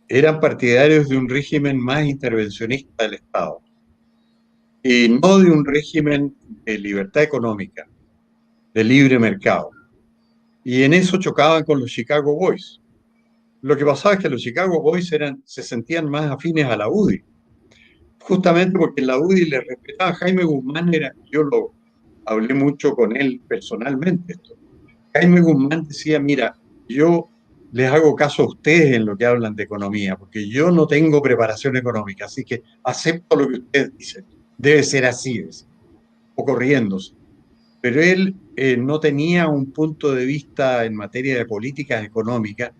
Eran partidarios de un régimen más intervencionista del Estado y no de un régimen de libertad económica, de libre mercado. Y en eso chocaban con los Chicago Boys. Lo que pasaba es que los Chicago Boys se sentían más afines a la UDI, justamente porque la UDI le respetaba. Jaime Guzmán yo lo hablé mucho con él personalmente esto. Jaime Guzmán decía, mira, yo les hago caso a ustedes en lo que hablan de economía, porque yo no tengo preparación económica, así que acepto lo que ustedes dicen. Debe ser así, o corriéndose. Pero él no tenía un punto de vista en materia de políticas económicas,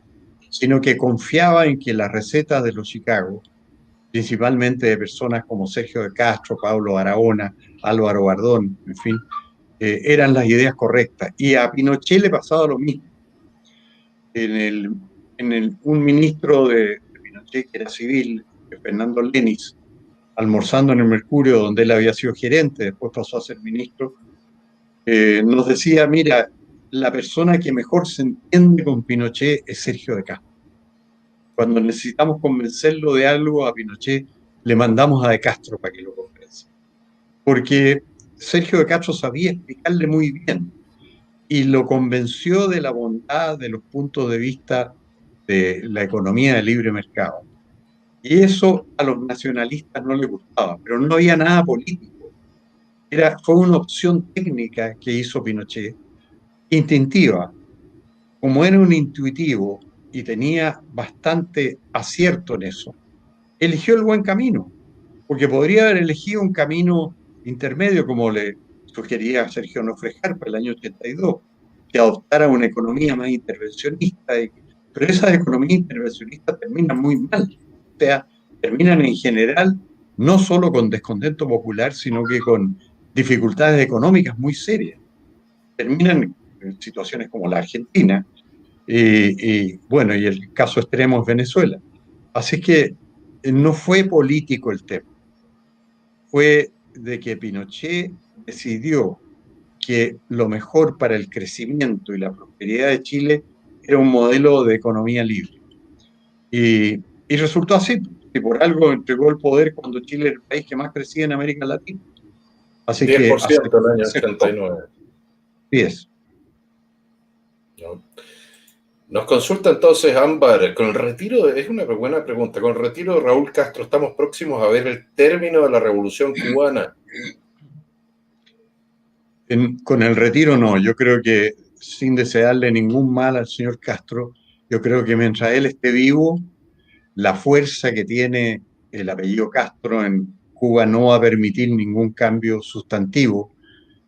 sino que confiaba en que las recetas de los Chicago, principalmente de personas como Sergio de Castro, Pablo Barahona, Álvaro Bardón, en fin, eran las ideas correctas. Y a Pinochet le pasaba lo mismo. Un ministro de Pinochet, que era civil, Fernando Lenis, almorzando en el Mercurio, donde él había sido gerente, después pasó a ser ministro, nos decía, mira, la persona que mejor se entiende con Pinochet es Sergio de Castro. Cuando necesitamos convencerlo de algo a Pinochet, le mandamos a De Castro para que lo convenza. Porque Sergio de Castro sabía explicarle muy bien y lo convenció de la bondad de los puntos de vista de la economía de libre mercado. Y eso a los nacionalistas no les gustaba, pero no había nada político. Fue una opción técnica que hizo Pinochet, instintiva. Como era un intuitivo y tenía bastante acierto en eso, eligió el buen camino, porque podría haber elegido un camino intermedio, como le sugería Sergio Nofrejar para el año 82, que adoptara una economía más intervencionista, pero esas economías intervencionistas terminan muy mal, o sea, terminan en general no solo con descontento popular, sino que con dificultades económicas muy serias. Terminan en situaciones como la Argentina, bueno, y el caso extremo es Venezuela. Así que no fue político el tema, fue de que Pinochet decidió que lo mejor para el crecimiento y la prosperidad de Chile era un modelo de economía libre. Y resultó así, y por algo entregó el poder cuando Chile era el país que más crecía en América Latina. Así 10% que en el año 89. Sí es. ¿No? Nos consulta entonces Ámbar, con el retiro, es una buena pregunta, con el retiro de Raúl Castro, ¿estamos próximos a ver el término de la Revolución Cubana? Con el retiro no, yo creo que sin desearle ningún mal al señor Castro, yo creo que mientras él esté vivo, la fuerza que tiene el apellido Castro en Cuba no va a permitir ningún cambio sustantivo,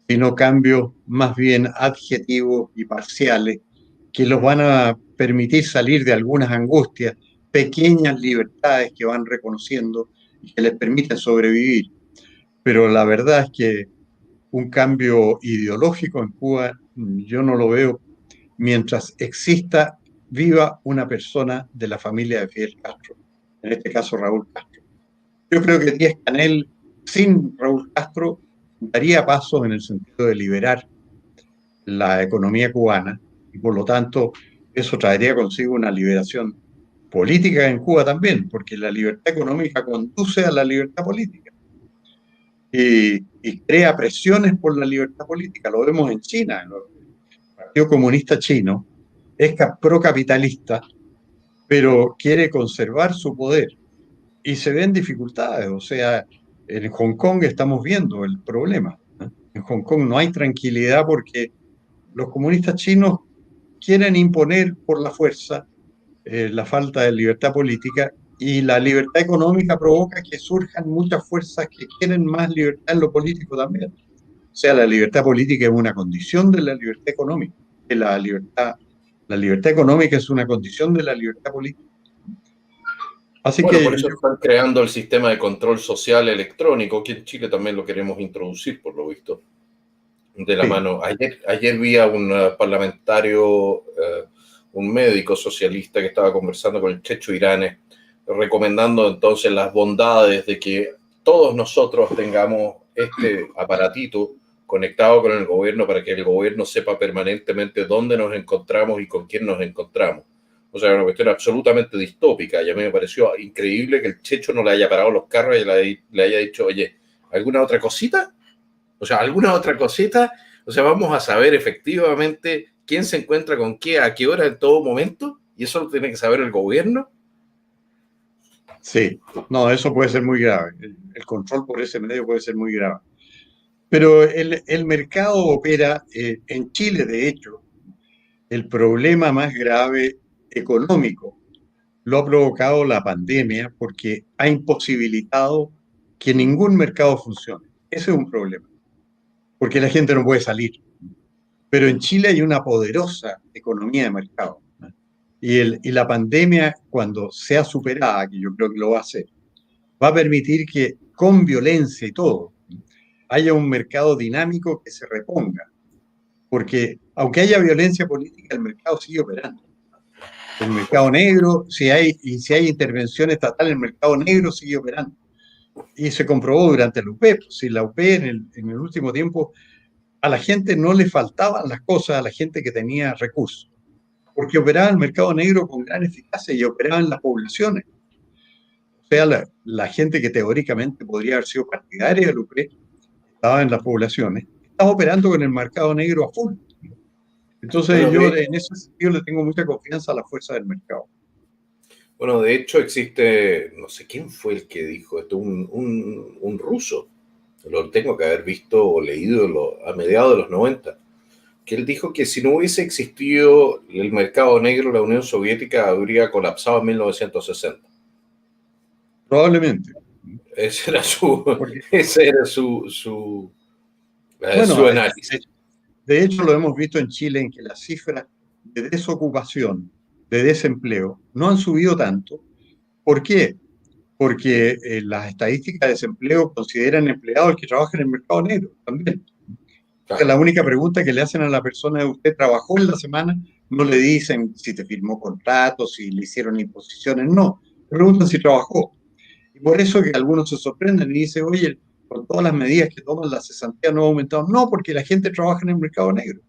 sino cambios más bien adjetivos y parciales que los van a permitir salir de algunas angustias, pequeñas libertades que van reconociendo y que les permiten sobrevivir. Pero la verdad es que un cambio ideológico en Cuba yo no lo veo mientras exista viva una persona de la familia de Fidel Castro, en este caso Raúl Castro. Yo creo que Díaz-Canel sin Raúl Castro daría pasos en el sentido de liberar la economía cubana y por lo tanto eso traería consigo una liberación política en Cuba también, porque la libertad económica conduce a la libertad política y crea presiones por la libertad política. Lo vemos en China, el Partido Comunista Chino es procapitalista, pero quiere conservar su poder y se ven dificultades. O sea, en Hong Kong estamos viendo el problema, ¿no? En Hong Kong no hay tranquilidad porque los comunistas chinos quieren imponer por la fuerza la falta de libertad política y la libertad económica provoca que surjan muchas fuerzas que quieren más libertad en lo político también. O sea, la libertad política es una condición de la libertad económica. La libertad económica es una condición de la libertad política. Así Bueno, que por eso están creando el sistema de control social electrónico, que en Chile también lo queremos introducir, por lo visto, de la sí, mano. Ayer vi a un parlamentario, un médico socialista que estaba conversando con el Checho Iranes, recomendando entonces las bondades de que todos nosotros tengamos este aparatito conectado con el gobierno para que el gobierno sepa permanentemente dónde nos encontramos y con quién nos encontramos. O sea, una cuestión absolutamente distópica. Y a mí me pareció increíble que el Checho no le haya parado los carros y le haya dicho, oye, ¿alguna otra cosita? O sea, ¿alguna otra cosita? O sea, vamos a saber efectivamente quién se encuentra con qué, a qué hora, en todo momento. Y eso lo tiene que saber el gobierno. sí, no, eso puede ser muy grave. El control por ese medio puede ser muy grave. Pero el mercado opera, en Chile, de hecho, el problema más grave económico lo ha provocado la pandemia porque ha imposibilitado que ningún mercado funcione. Ese es un problema, porque la gente no puede salir. Pero en Chile hay una poderosa economía de mercado. Y la pandemia, cuando sea superada, que yo creo que lo va a hacer, va a permitir que con violencia y todo, haya un mercado dinámico que se reponga. Porque aunque haya violencia política, el mercado sigue operando. El mercado negro, si hay intervención estatal, el mercado negro sigue operando. Y se comprobó durante la UP. Si la UP en el último tiempo, a la gente no le faltaban las cosas, a la gente que tenía recursos, porque operaba el mercado negro con gran eficacia y operaba en las poblaciones. O sea, la gente que teóricamente podría haber sido partidaria del UPRE, estaba en las poblaciones, estaba operando con el mercado negro a full. Entonces Bueno, yo en ese sentido le tengo mucha confianza a la fuerza del mercado. bueno, de hecho existe, no sé quién fue el que dijo esto, un ruso, lo tengo que haber visto o leído a mediados de los 90, que él dijo que si no hubiese existido el mercado negro, la Unión Soviética habría colapsado en 1960. Probablemente. Ese era su, Porque, ese era su bueno, análisis. de hecho lo hemos visto en Chile en que las cifras de desocupación, de desempleo, no han subido tanto. ¿Por qué? Porque las estadísticas de desempleo consideran empleados que trabajan en el mercado negro también. O sea, Claro. la única pregunta que le hacen a la persona es: ¿usted trabajó en la semana? No le dicen si te firmó contratos, si le hicieron imposiciones, no. Le preguntan si trabajó. Y por eso que algunos se sorprenden y dicen, oye, con todas las medidas que toman la cesantía no ha aumentado. No, porque la gente trabaja en el mercado negro,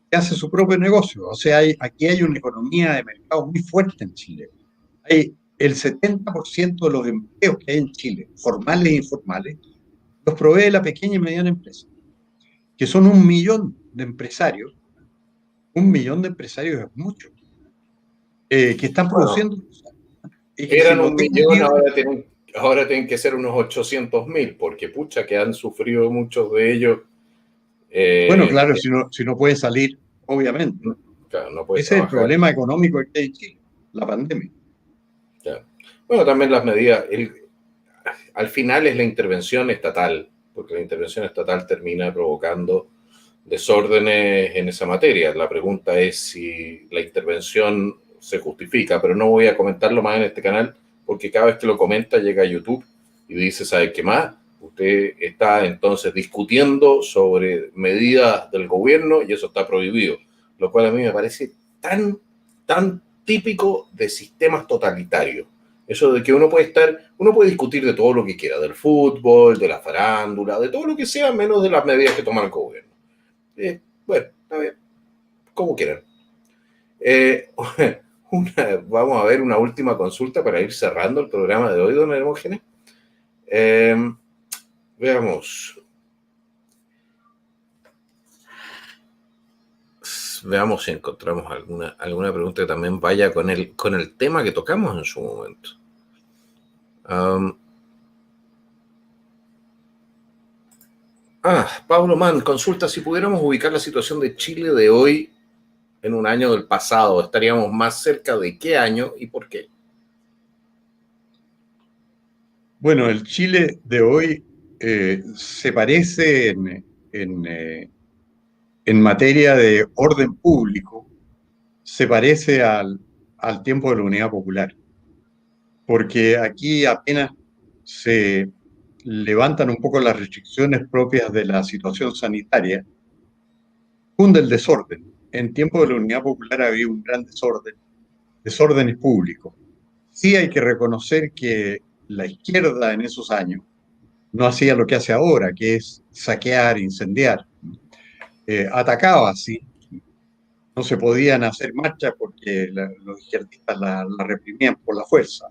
que hace su propio negocio. O sea, aquí hay una economía de mercado muy fuerte en Chile. Hay el 70% de los empleos que hay en Chile, formales e informales, los provee la pequeña y mediana empresa, que son 1 millón de empresarios. 1 millón de empresarios es mucho, que están Bueno, produciendo y que si eran los 1 millón, ejecutivos, ahora tienen que ser unos 800.000, porque pucha que han sufrido muchos de ellos. bueno, eh, claro, si no puede salir, obviamente. claro, no puedes Ese es el trabajar. problema económico que hay en Chile, la pandemia. Claro. Bueno, también las medidas, al final es la intervención estatal, porque la intervención estatal termina provocando desórdenes en esa materia. La pregunta es si la intervención se justifica, pero no voy a comentarlo más en este canal, porque cada vez que lo comenta llega a YouTube y dice, ¿sabe qué más? Usted está entonces discutiendo sobre medidas del gobierno y eso está prohibido, lo cual a mí me parece tan típico de sistemas totalitarios. Eso de que uno puede discutir de todo lo que quiera, del fútbol, de la farándula, de todo lo que sea, menos de las medidas que toma el gobierno. Bueno, está bien, como quieran. Eh, vamos a ver una última consulta para ir cerrando el programa de hoy, don Hermógenes. Veamos. Veamos si encontramos alguna pregunta que también vaya con el tema que tocamos en su momento. Pablo Mann consulta si pudiéramos ubicar la situación de Chile de hoy en un año del pasado. ¿Estaríamos más cerca de qué año y por qué? Bueno, el Chile de hoy se parece en materia de orden público, se parece al tiempo de la Unidad Popular. porque aquí apenas se levantan un poco las restricciones propias de la situación sanitaria, cunde el desorden. En tiempos de la Unidad Popular había un gran desórdenes públicos. Sí hay que reconocer que la izquierda en esos años no hacía lo que hace ahora, que es saquear, incendiar. Atacaba, sí. No se podían hacer marchas porque los izquierdistas la reprimían por la fuerza.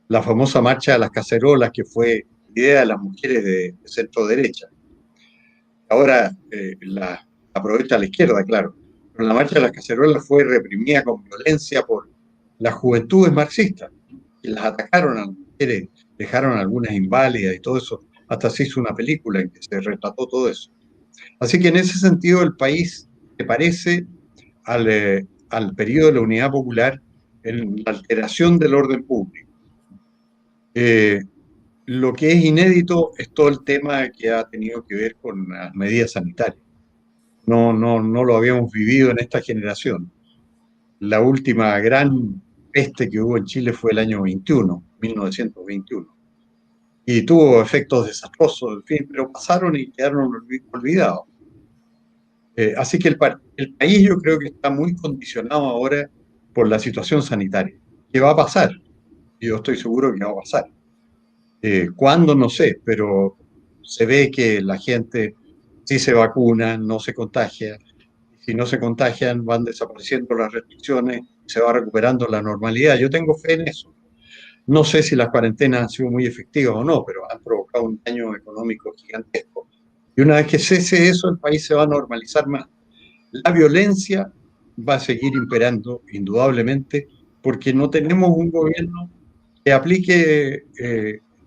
La famosa marcha de las cacerolas, que fue idea de las mujeres de centro derecha. Ahora la aprovecha la izquierda, claro. Pero la marcha de las cacerolas fue reprimida con violencia por las juventudes marxistas, que las atacaron a las mujeres, dejaron algunas inválidas y todo eso. Hasta se hizo una película en que se retrató todo eso. Así que en ese sentido el país se parece al periodo de la Unidad Popular en la alteración del orden público. Lo que es inédito es todo el tema que ha tenido que ver con las medidas sanitarias. No lo habíamos vivido en esta generación. La última gran peste que hubo en Chile fue el año 21, 1921. Y tuvo efectos desastrosos, en fin, pero pasaron y quedaron olvidados. Así que el país yo creo que está muy condicionado ahora por la situación sanitaria. ¿Qué va a pasar? Yo estoy seguro que va a pasar. ¿Cuándo? No sé, pero se ve que la gente sí se vacuna, no se contagia. Si no se contagian, van desapareciendo las restricciones, se va recuperando la normalidad. Yo tengo fe en eso. No sé si las cuarentenas han sido muy efectivas o no, pero han provocado un daño económico gigantesco. Y una vez que cese eso, el país se va a normalizar más. La violencia va a seguir imperando, indudablemente, porque no tenemos un gobierno que aplique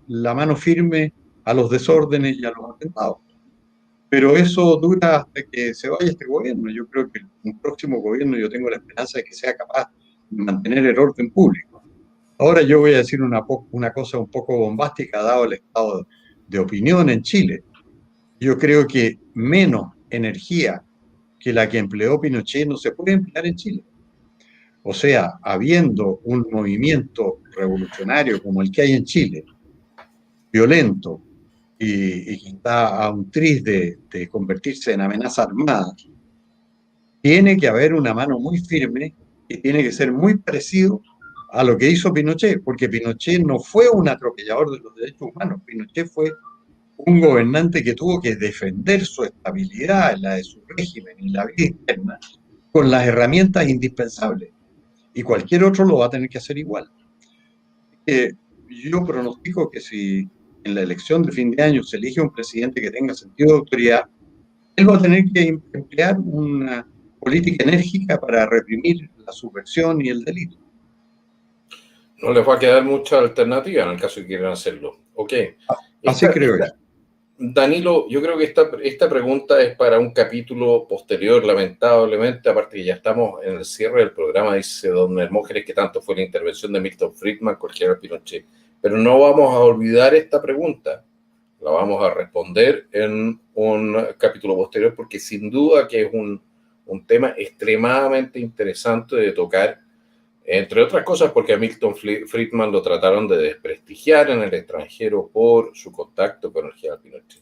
la mano firme a los desórdenes y a los atentados. Pero eso dura hasta que se vaya este gobierno. Yo creo que un próximo gobierno, yo tengo la esperanza de que sea capaz de mantener el orden público. Ahora yo voy a decir una cosa un poco bombástica, dado el estado de opinión en Chile. Yo creo que menos energía que la que empleó Pinochet no se puede emplear en Chile. O sea, habiendo un movimiento revolucionario como el que hay en Chile, violento, y que está a un tris de convertirse en amenaza armada, tiene que haber una mano muy firme y tiene que ser muy parecido a lo que hizo Pinochet, porque Pinochet no fue un atropellador de los derechos humanos, Pinochet fue un gobernante que tuvo que defender su estabilidad, la de su régimen y la vida interna, con las herramientas indispensables. Y cualquier otro lo va a tener que hacer igual. Yo pronostico que si en la elección de fin de año se elige un presidente que tenga sentido de autoridad, él va a tener que emplear una política enérgica para reprimir la subversión y el delito. No les va a quedar mucha alternativa en el caso que quieran hacerlo. Ok. Así creo yo. Danilo, yo creo que esta pregunta es para un capítulo posterior, lamentablemente, aparte que ya estamos en el cierre del programa, dice don Hermógenes, que tanto fue la intervención de Milton Friedman con Gerald Pinochet. Pero no vamos a olvidar esta pregunta, la vamos a responder en un capítulo posterior, porque sin duda que es un tema extremadamente interesante de tocar, entre otras cosas porque a Milton Friedman lo trataron de desprestigiar en el extranjero por su contacto con el general Pinochet.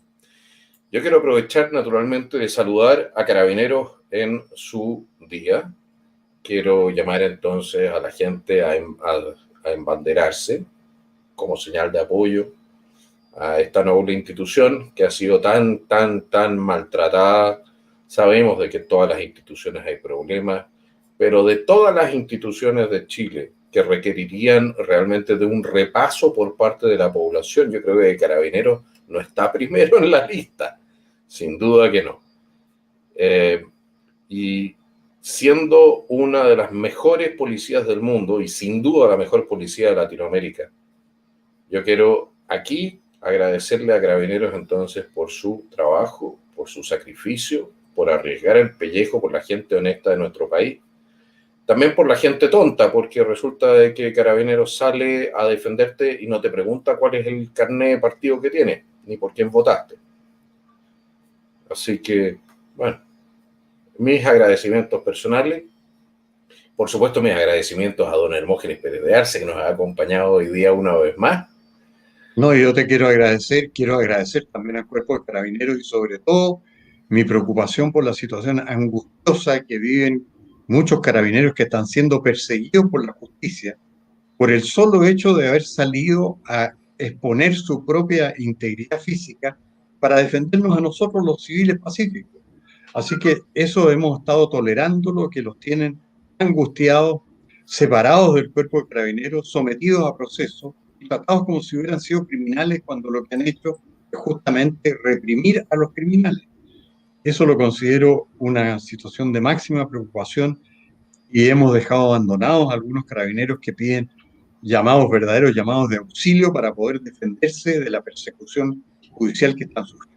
Yo quiero aprovechar naturalmente de saludar a Carabineros en su día. Quiero llamar entonces a la gente a embanderarse como señal de apoyo a esta noble institución que ha sido tan maltratada. Sabemos de que en todas las instituciones hay problemas, pero de todas las instituciones de Chile que requerirían realmente de un repaso por parte de la población, yo creo que Carabineros no está primero en la lista, sin duda que no. Y siendo una de las mejores policías del mundo, y sin duda la mejor policía de Latinoamérica, yo quiero aquí agradecerle a Carabineros entonces por su trabajo, por su sacrificio, por arriesgar el pellejo por la gente honesta de nuestro país. También por la gente tonta, porque resulta de que Carabineros sale a defenderte y no te pregunta cuál es el carnet de partido que tienes, ni por quién votaste. Así que, bueno, mis agradecimientos personales Por supuesto, mis agradecimientos a don Hermógenes Pérez de Arce, que nos ha acompañado hoy día una vez más. No, yo te quiero agradecer también al Cuerpo de Carabineros y sobre todo mi preocupación por la situación angustiosa que viven muchos carabineros que están siendo perseguidos por la justicia por el solo hecho de haber salido a exponer su propia integridad física para defendernos a nosotros los civiles pacíficos. Así que eso hemos estado tolerándolo, que los tienen angustiados, separados del Cuerpo de Carabineros, sometidos a procesos y tratados como si hubieran sido criminales cuando lo que han hecho es justamente reprimir a los criminales. Eso lo considero una situación de máxima preocupación y hemos dejado abandonados a algunos carabineros que piden verdaderos llamados de auxilio para poder defenderse de la persecución judicial que están sufriendo.